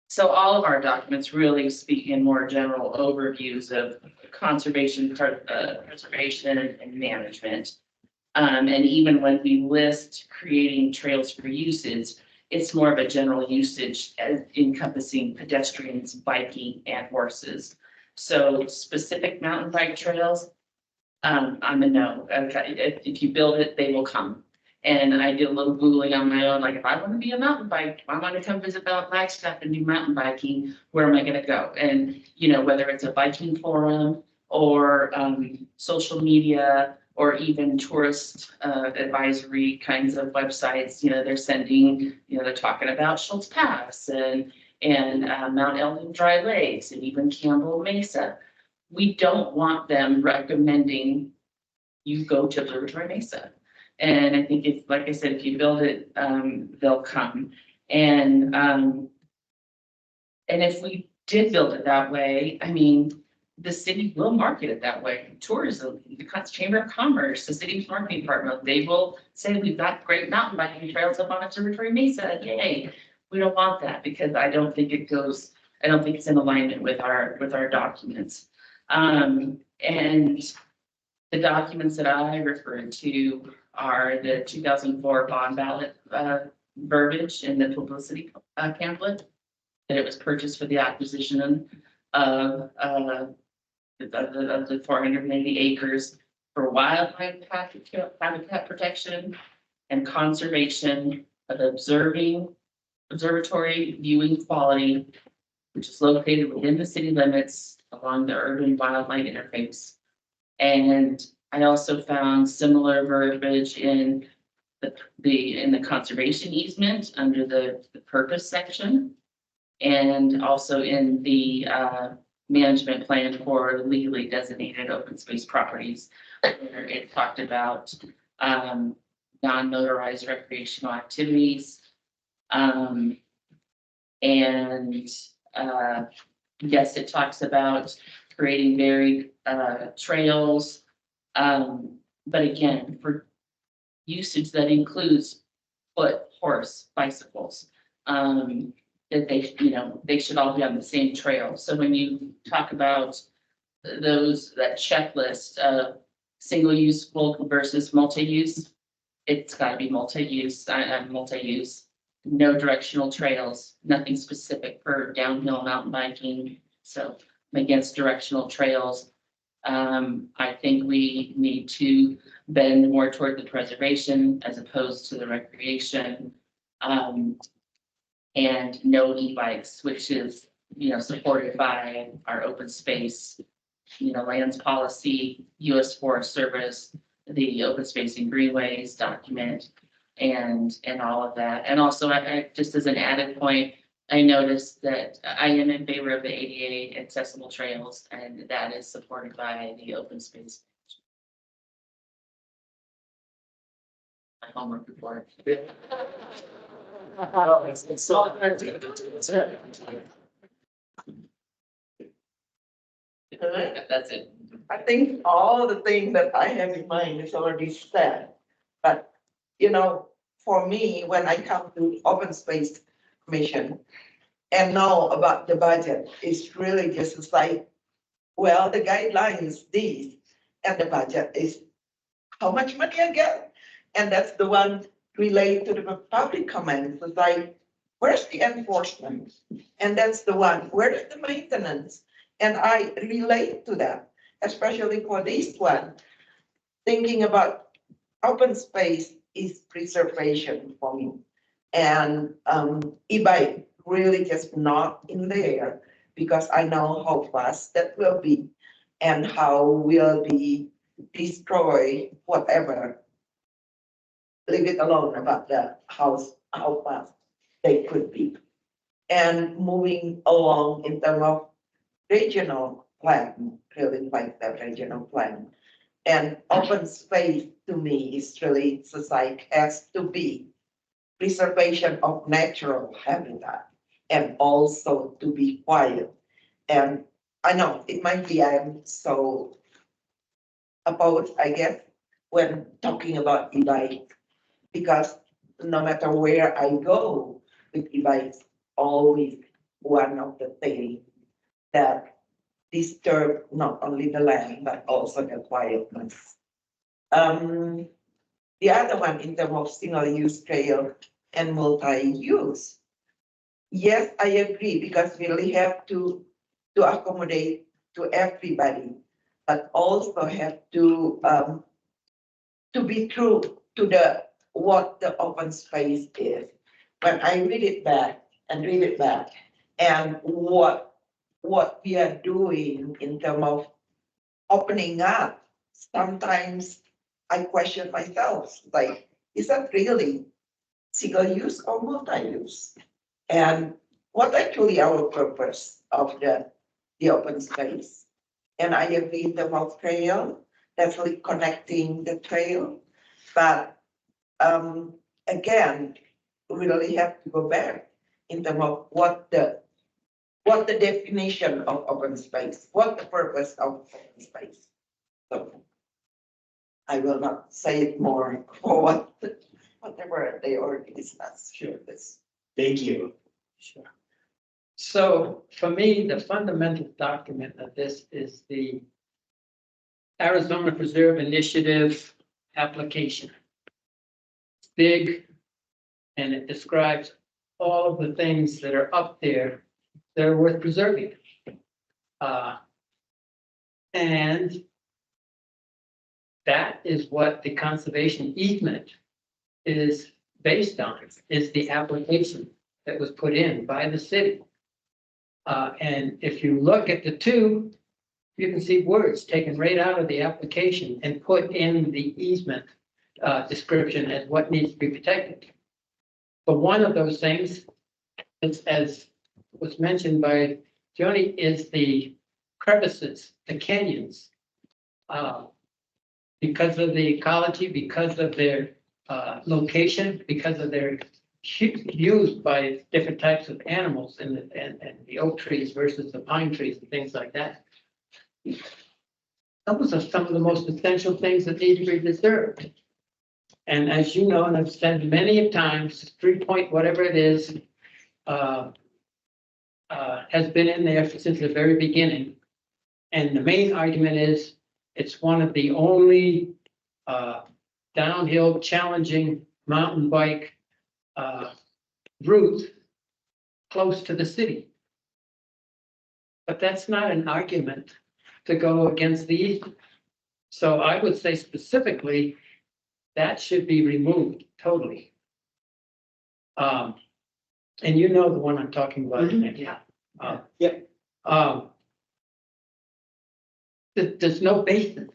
So all of our documents really speak in more general overviews of conservation, preservation and management. And even when we list creating trails for usage, it's more of a general usage encompassing pedestrians, biking and horses. So specific mountain bike trails, I'm a no. Okay, if you build it, they will come. And I did a little Googling on my own, like if I want to be a mountain bike, if I want to come visit Flagstaff and do mountain biking, where am I going to go? And, whether it's a biking forum or social media or even tourist advisory kinds of websites, they're sending, they're talking about Schultz Pass and Mount Elgin Dry Lakes and even Campbell Mesa. We don't want them recommending you go to Observatory Mesa. And I think if, like I said, if you build it, they'll come. And if we did build it that way, I mean, the city will market it that way. Tourism, the Chamber of Commerce, the city's marketing department, they will say we've got great mountain biking trails up on Observatory Mesa. Yay. We don't want that because I don't think it's in alignment with our documents. And the documents that I referred to are the 2004 bond ballot verbiage in the publicity pamphlet, that it was purchased for the acquisition of the 480 acres for wildlife habitat protection and conservation of observatory viewing quality, which is located within the city limits along the urban wildlife interface. And I also found similar verbiage in the conservation easement under the purpose section, and also in the management plan for legally designated open space properties, where it talked about non-motorized recreational activities. Yes, it talks about creating varied trails. But again, for usage that includes foot, horse, bicycles, that they should all be on the same trail. So when you talk about that checklist of single use versus multi-use, it's got to be multi-use. Multi-use, no directional trails, nothing specific for downhill mountain biking. So I'm against directional trails. I think we need to bend more toward the preservation as opposed to the recreation. And no e-bikes, which is, supported by our open space, lands policy, US Forest Service, the open space and greenways document, and all of that. And also, I just as an added point, I noticed that I am in favor of the ADA accessible trails, and that is supported by the open space. My homework report. That's it. I think all the things that I have in mind is already said. But, for me, when I come to open space commission and know about the budget, it's really just like, well, the guideline is this, and the budget is how much money I get. And that's the one related to the public comments. It's like, where's the enforcement? And that's the one, where is the maintenance? And I relate to that, especially for this one, thinking about open space is preservation for me. And e-bike really just not in there because I know how fast that will be and how will be destroy whatever. Leave it alone about the house, how fast they could be. And moving along in terms of regional plan, really like the regional plan. And open space to me is really, it's like has to be preservation of natural habitat and also to be quiet. And I know it might be I'm so opposed, I guess, when talking about e-bike, because no matter where I go with e-bikes, always one of the things that disturb not only the land, but also the quietness. The other one in terms of single-use trail and multi-use. Yes, I agree, because we really have to accommodate to everybody, but also have to be true to what the open space is. When I read it back, and what we are doing in terms of opening up, sometimes I question myself, like, is that really single use or multi-use? And what actually our purpose of the open space? And I agree in terms of trail, definitely connecting the trail, but again, we really have to go back in terms of what the definition of open space, what the purpose of open space. So I will not say it more for whatever they already discussed. Sure. This. Thank you. Sure. So for me, the fundamental document of this is the Arizona Preserve Initiative application. It's big, and it describes all of the things that are up there that are worth preserving. And that is what the conservation easement is based on, is the application that was put in by the city. And if you look at the two, you can see words taken right out of the application and put in the easement description as what needs to be protected. But one of those things, as was mentioned by Joni, is the crevices, the canyons. Because of the ecology, because of their location, because of their used by different types of animals and the oak trees versus the pine trees and things like that. Those are some of the most essential things that need to be preserved. And as you know, and I've said many times, 3 point whatever it is, has been in there since the very beginning. And the main argument is it's one of the only downhill challenging mountain bike route close to the city. But that's not an argument to go against the easement. So I would say specifically, that should be removed totally. And you know the one I'm talking about. Yeah. Yep. There's no basis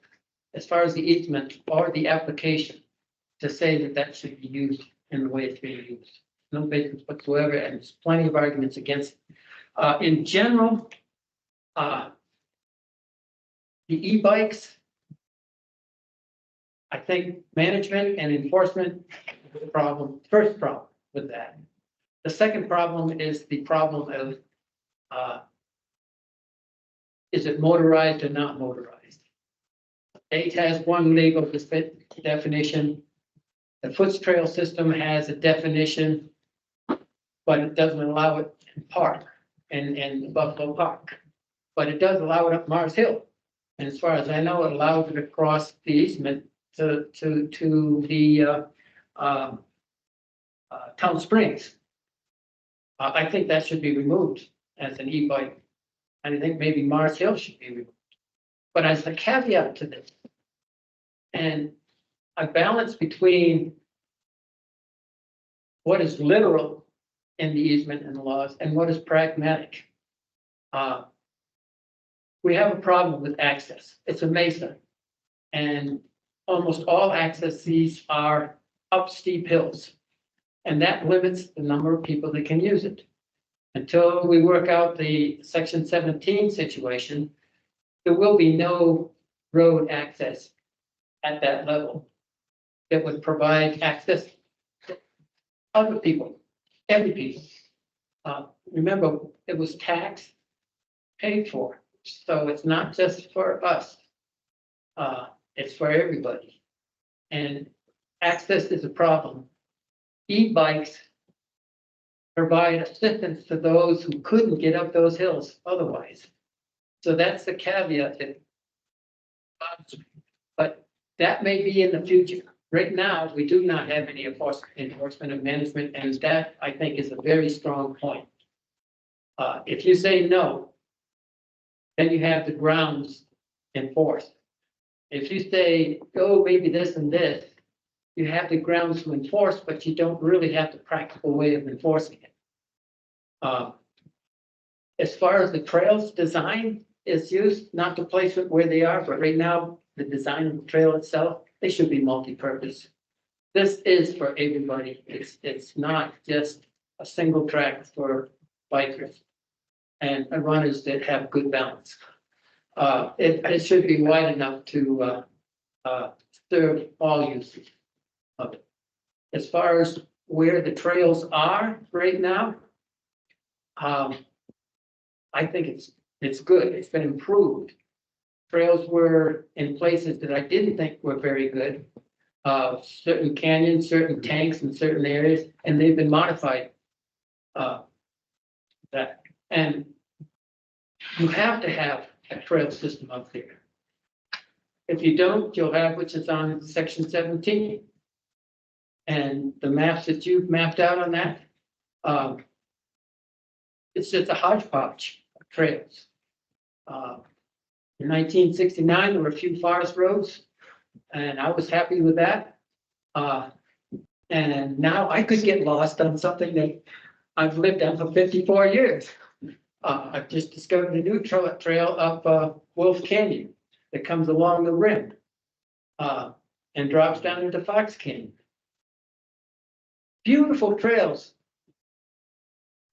as far as the easement or the application to say that that should be used in the way it's being used. No basis whatsoever, and there's plenty of arguments against it. In general, the e-bikes, I think management and enforcement is the problem, first problem with that. The second problem is the problem of, is it motorized or not motorized? State has one legal definition. The Foots Trail system has a definition, but it doesn't allow it in Park and Buffalo Park. But it does allow it up Mars Hill. And as far as I know, it allows it across the easement to the Town Springs. I think that should be removed as an e-bike. And I think maybe Mars Hill should be removed. But as a caveat to this, and a balance between what is literal in the easement and the laws and what is pragmatic. We have a problem with access. It's a mesa. And almost all accesses are up steep hills. And that limits the number of people that can use it. Until we work out the Section 17 situation, there will be no road access at that level that would provide access to other people, every people. Remember, it was taxed, paid for, so it's not just for us. It's for everybody. And access is a problem. E-bikes provide assistance to those who couldn't get up those hills otherwise. So that's the caveat that, but that may be in the future. Right now, we do not have any enforcement of management, and that I think is a very strong point. If you say no, then you have the grounds enforced. If you say, oh, maybe this and this, you have the grounds to enforce, but you don't really have the practical way of enforcing it. As far as the trails design is used, not the placement where they are, but right now, the design of the trail itself, they should be multi-purpose. This is for everybody. It's not just a single track for bikers and runners that have good balance. It should be wide enough to serve all uses of it. As far as where the trails are right now, I think it's good. It's been improved. Trails were in places that I didn't think were very good. Certain canyons, certain tanks in certain areas, and they've been modified. That and you have to have a trail system up there. If you don't, you'll have, which is on Section 17. And the maps that you've mapped out on that, it's just a hodgepodge of trails. In 1969, there were a few forest roads, and I was happy with that. And now I could get lost on something that I've lived on for 54 years. I've just discovered a new trail up Wolf Canyon that comes along the rim and drops down into Fox Canyon. Beautiful trails,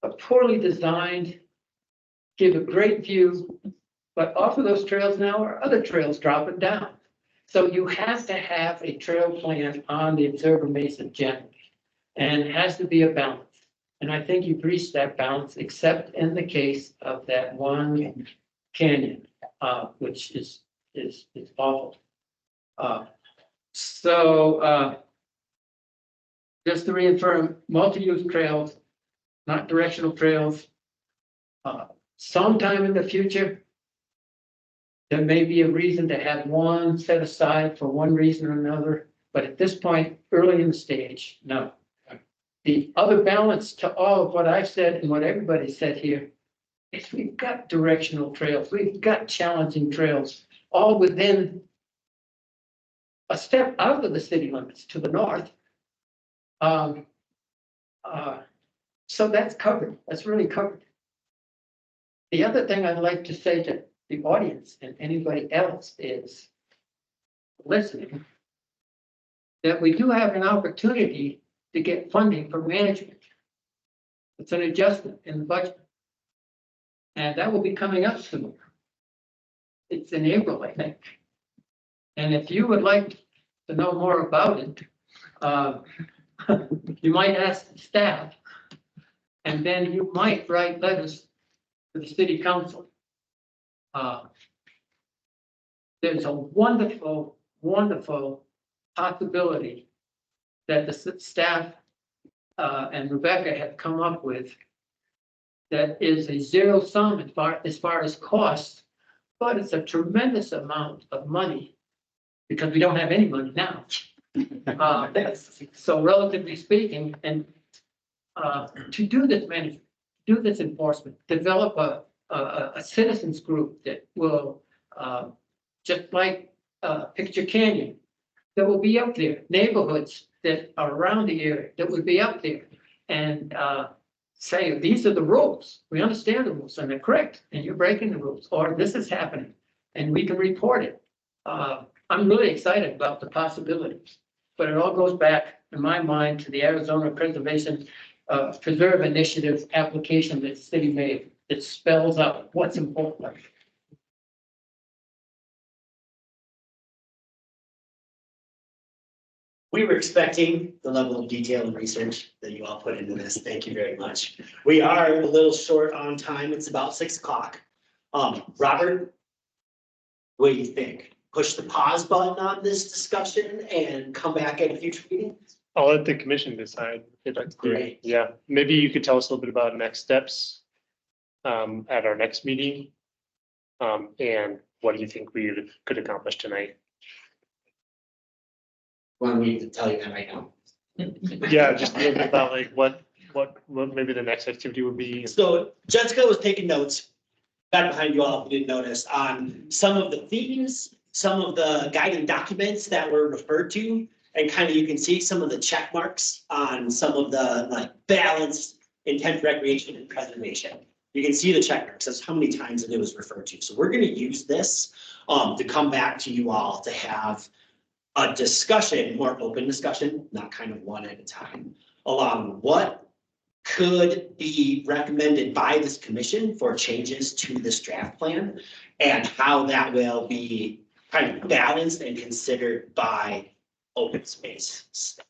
but poorly designed, give a great view, but off of those trails now are other trails dropping down. So you have to have a trail plan on the Observer Mesa generally, and it has to be a balance. And I think you've reached that balance, except in the case of that one canyon, which is awful. Just to reaffirm, multi-use trails, not directional trails. Sometime in the future, there may be a reason to have one set aside for one reason or another, but at this point, early in the stage, no. The other balance to all of what I've said and what everybody said here is we've got directional trails, we've got challenging trails, all within a step out of the city limits to the north. Um, so that's covered, that's really covered. The other thing I'd like to say to the audience and anybody else is listening, that we do have an opportunity to get funding for management. It's an adjustment in the budget. And that will be coming up soon. It's in April, I think. And if you would like to know more about it, you might ask the staff. And then you might write letters to the city council. There's a wonderful, wonderful possibility that the staff and Rebecca have come up with that is a zero sum as far as cost, but it's a tremendous amount of money because we don't have any money now. So relatively speaking, and to do this management, do this enforcement, develop a citizens group that will, just like Picture Canyon, that will be up there, neighborhoods that are around the area that would be up there and say, these are the rules. We understand the rules and they're correct and you're breaking the rules, or this is happening and we can report it. I'm really excited about the possibilities, but it all goes back in my mind to the Arizona Preservation Preserve Initiative application that the city made that spells out what's important. We were expecting the level of detail and research that you all put into this. Thank you very much. We are a little short on time. It's about 6 o'clock. Robert, what do you think? Push the pause button on this discussion and come back at a future meeting? I'll let the commission decide. If they'd like to do it. Great. Yeah, maybe you could tell us a little bit about next steps at our next meeting. And what do you think we could accomplish tonight? Want me to tell you that right now? Yeah, just a little bit about like what maybe the next activity would be. So Jessica was taking notes back behind you all, if you didn't notice, on some of the themes, some of the guiding documents that were referred to, and kind of you can see some of the check marks on some of the like balance, intent, recreation, and preservation. You can see the check marks, that's how many times it was referred to. So we're going to use this to come back to you all to have a discussion, more open discussion, not kind of one at a time, along what could be recommended by this commission for changes to this draft plan and how that will be kind of balanced and considered by open space staff.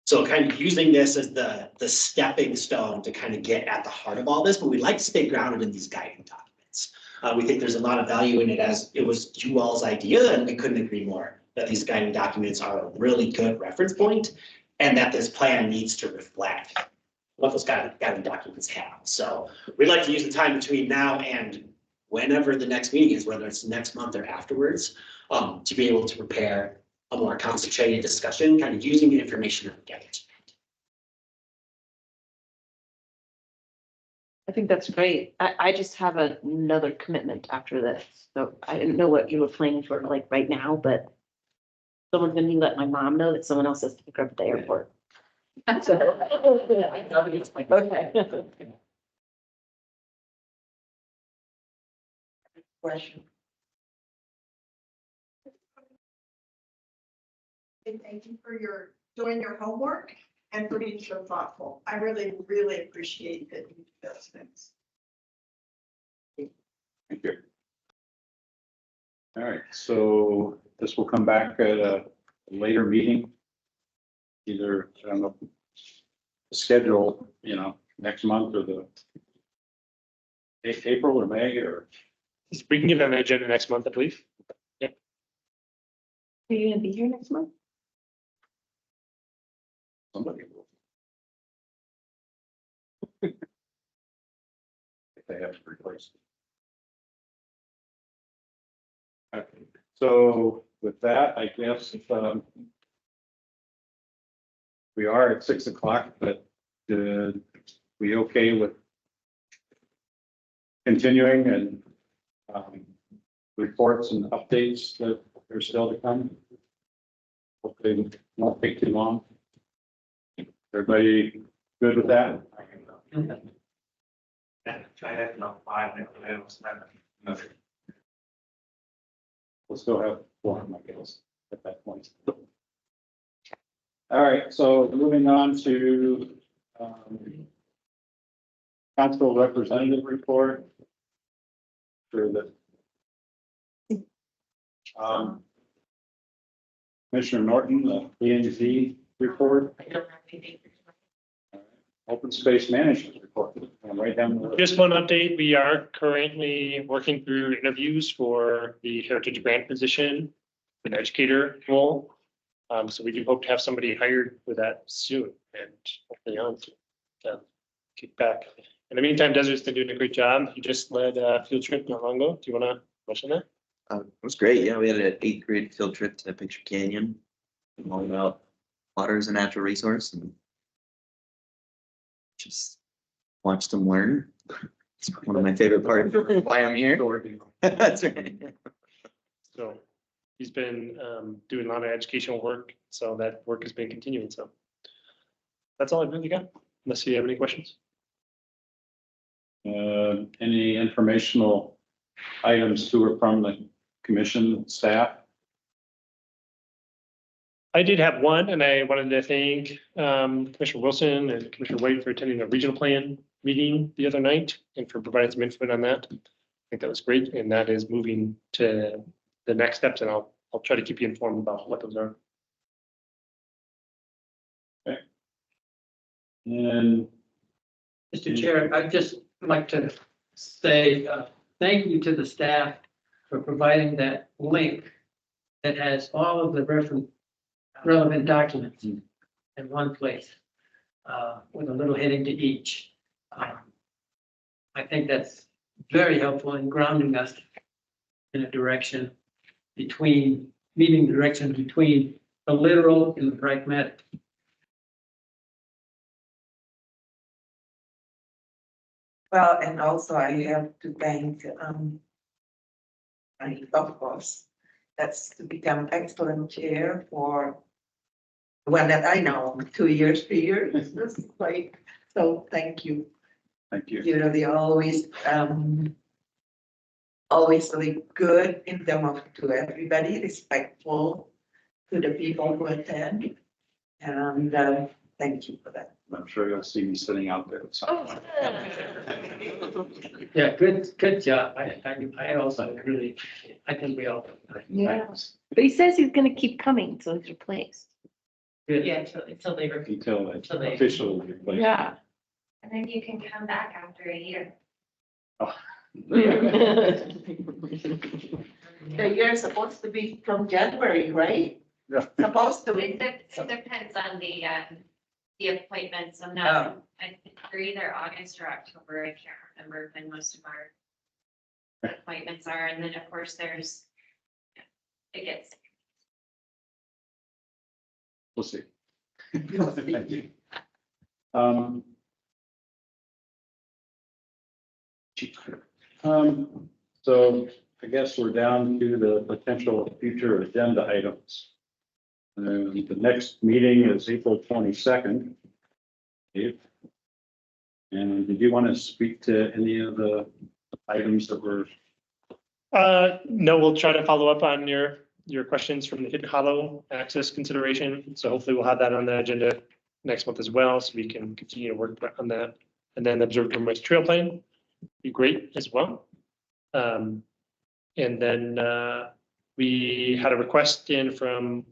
So kind of using this as the stepping stone to kind of get at the heart of all this, but we'd like to stay grounded in these guiding documents. We think there's a lot of value in it, as it was you all's idea, and we couldn't agree more that these guiding documents are a really good reference point and that this plan needs to reflect what those guiding documents have. So we'd like to use the time between now and whenever the next meeting is, whether it's next month or afterwards, to be able to prepare a more concentrated discussion, kind of using the information that we get. I think that's great. I just have another commitment after this. So I didn't know what you were planning for like right now, but someone's gonna let my mom know that someone else has to pick her up at the airport. So, okay. Question. And thank you for doing your homework and for being so thoughtful. I really, really appreciate that you do those things. Thank you. All right, so this will come back at a later meeting. Either, I don't know, the schedule, next month or the April or May or. We can get on the agenda next month, I believe. Are you gonna be here next month? Somebody will. If they have to replace it. Okay, so with that, I guess if we are at 6 o'clock, but we okay with continuing and reports and updates that are still to come? Hopefully it won't take too long. Everybody good with that? Try that, not 5 minutes. We'll still have one, I guess, at that point. All right, so moving on to council representative report. For the Commissioner Norton, the P and Z report, I don't have anything. open space management report. Right down the list. Just one update, we are currently working through interviews for the Heritage Grant position, an educator role. So we do hope to have somebody hired for that soon and hopefully on to kick back. In the meantime, Desert's been doing a great job. He just led a field trip not long ago. Do you want to mention that? It was great. Yeah, we had an 8th grade field trip to Picture Canyon. All about water as a natural resource and just watched them learn. It's one of my favorite parts of why I'm here. That's right. So he's been doing a lot of educational work, so that work has been continuing, so. That's all I've really got, unless you have any questions. Any informational items to or from the commission staff? I did have one, and I wanted to thank Commissioner Wilson and Commissioner White for attending a regional plan meeting the other night and for providing some input on that. I think that was great, and that is moving to the next steps, and I'll try to keep you informed about what those are. Okay. And Mr. Chair, I'd just like to say, thank you to the staff for providing that link that has all of the relevant documents in one place, with a little heading to each. I think that's very helpful in grounding us in a direction between, meeting the direction between the literal and the pragmatic. Well, and also I have to thank, of course, that's to become excellent chair for the one that I know, 2 years, 3 years, this is like, so thank you. thank you. You know, they always really good in them of to everybody, respectful to the people who attend. And thank you for that. I'm sure you'll see me sitting out there. So. Yeah, good job. I also really, I think we all. Yeah. But he says he's gonna keep coming until he's replaced. Good. Yeah, until they were. Until it's Until they- officially replaced. Yeah. And then you can come back after a year. The year is supposed to be from January, right? Yeah. Supposed to It be. depends on the appointments. I'm not, I think they're either August or October. I can't remember when most of our appointments are. And then, of course, there's, it gets, We'll see. Thank you. So I guess we're down to the potential future agenda items. The next meeting is April 22nd. Dave? And did you want to speak to any of the items that were? No, we'll try to follow up on your questions from the Hidden Hollow access consideration. So hopefully we'll have that on the agenda next month as well, so we can continue to work on that. And then the Observatory West Trail Plan be great as well. And then we had a request in from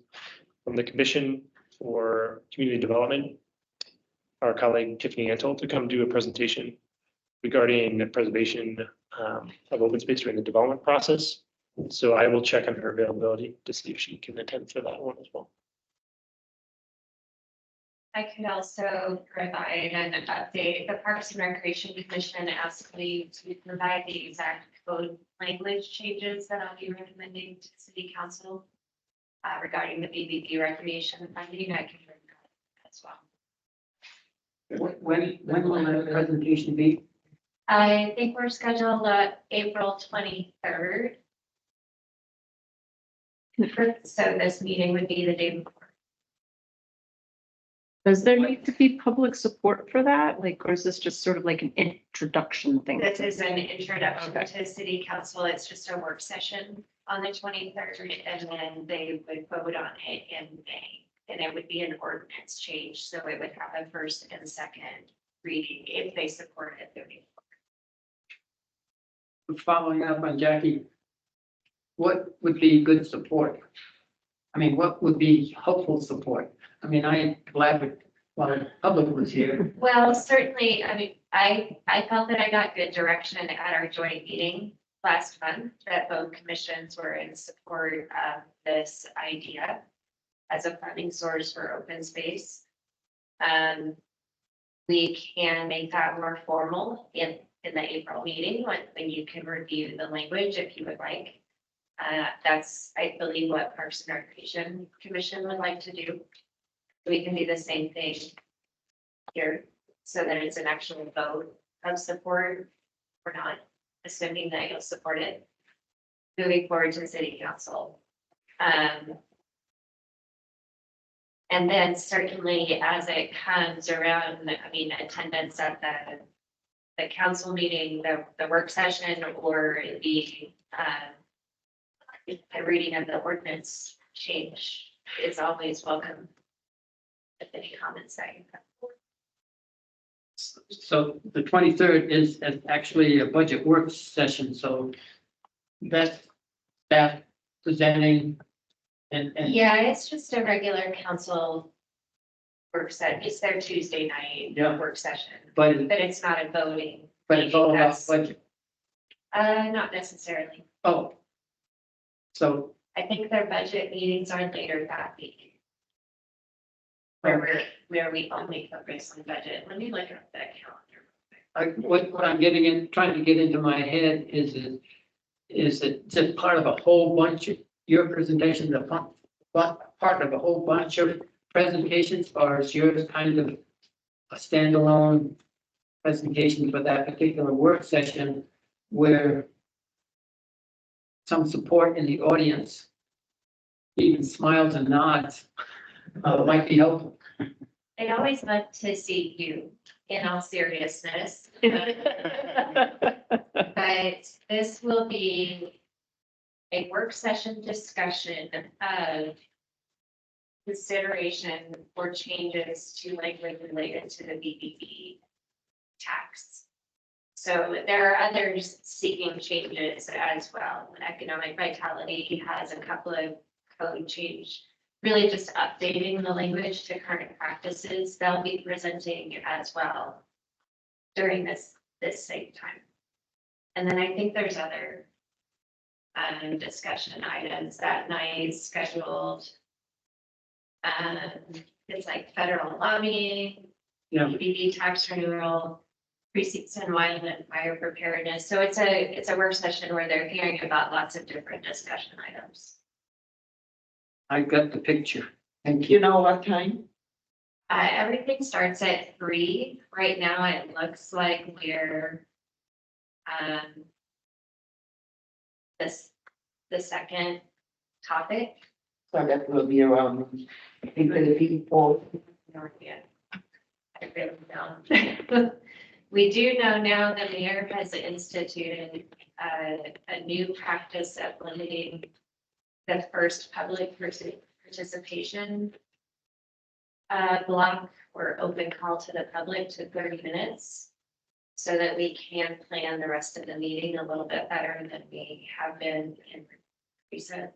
the commission for community development. Our colleague Tiffany Antle to come do a presentation regarding the preservation of open space during the development process. So I will check on her availability to see if she can attend for that one as well. I could also provide an update. The Parks and Recreation Commission asked me to provide the exact code language changes that I'll be recommending to City Council regarding the BBB recreation funding. I can bring that as well. When will that presentation be? I think we're scheduled April 23rd. So this meeting would be the day before. Does there need to be public support for that? Like, or is this just sort of like an introduction thing? This is an introduction to city council. It's just a work session on the 23rd, and then they would vote on it in May. And it would be an ordinance change, so it would have a first and second reading if they support it moving Following up on Jackie, what would be good support? I mean, what would be helpful support? I mean, I collaborated while the public was here. Well, certainly, I mean, I felt that I got good direction at our joint meeting last month, that both commissions were in support of this idea as a funding source for open space. We can make that more formal in the April meeting when you can review the language if you would like. That's, I believe, what Parks and Recreation Commission would like to do. We can do the same thing here, so that it's an actual vote of support. We're not assuming that you'll support it moving forward to city council. And then certainly as it comes around, I mean, attendance at the council meeting, the work session, or the reading of the ordinance change is always welcome. If any comments that you have. So the 23rd is actually a budget work session, so that's staff presenting and. Yeah, it's just a regular council work session. It's their Tuesday night Yeah. work session, But but it's not a voting. it's all about That's- budget. Not necessarily. Oh. So, I think their budget meetings are later that week. Where we only focus on budget. Let me look at that calendar. what I'm trying to get into my head is it just part of a whole bunch of your presentations, part of a whole bunch of presentations, or is yours kind of a standalone presentation for that particular work session where some support in the audience, even smiles and nods, might be helpful. I'd always love to see you in all seriousness. But this will be a work session discussion of consideration for changes to language related to the BBB tax. So there are others seeking changes as well. Economic Vitality has a couple of code change, really just updating the language to current practices. They'll be presenting as well during this same time. And then I think there's other discussion items that night scheduled. It's like federal lobbying, Yeah. BBB tax renewal, precincts and wildland fire preparedness. So it's a work session where they're hearing about lots of different discussion items. I got the picture. Thank You you. know what time? Everything starts at 3. Right now, it looks like we're the second topic. So that will be around, I think, the people. Yeah. I really don't. We do know now the mayor has instituted a new practice of limiting the first public participation block or open call to the public to 30 minutes, so that we can plan the rest of the meeting a little bit better than we have been in recent.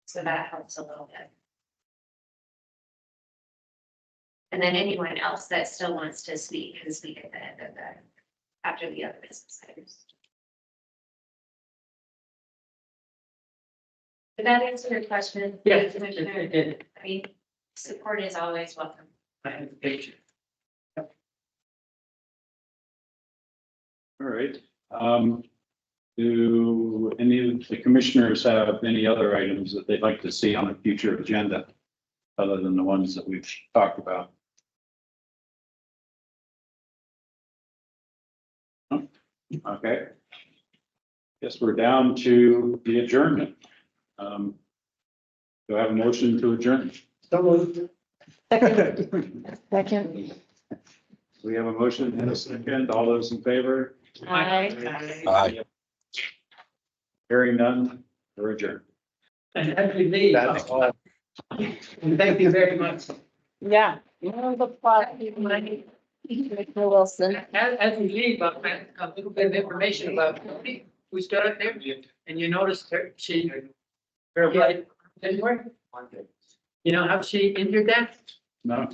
So that helps a little bit. And then anyone else that still wants to speak can speak at the end of after the other business items. Did that answer your question? Yes, Commissioner? it did. I mean, support is always welcome. I have the picture. All right. Do any of the commissioners have any other items that they'd like to see on a future agenda other than the ones that we've talked about? Okay. Guess we're down to the adjournment. Do I have a motion to adjourn? So moved. Second. We have a motion and a second. All those in favor? Aye. Hearing none, we're adjourned. And as we leave, That's all. and thank you very much. Yeah. You know, the plot, Mr. Wilson. As we leave, a little bit of information about who stood up there, and you noticed her, her right, didn't work. You know how she injured that? No.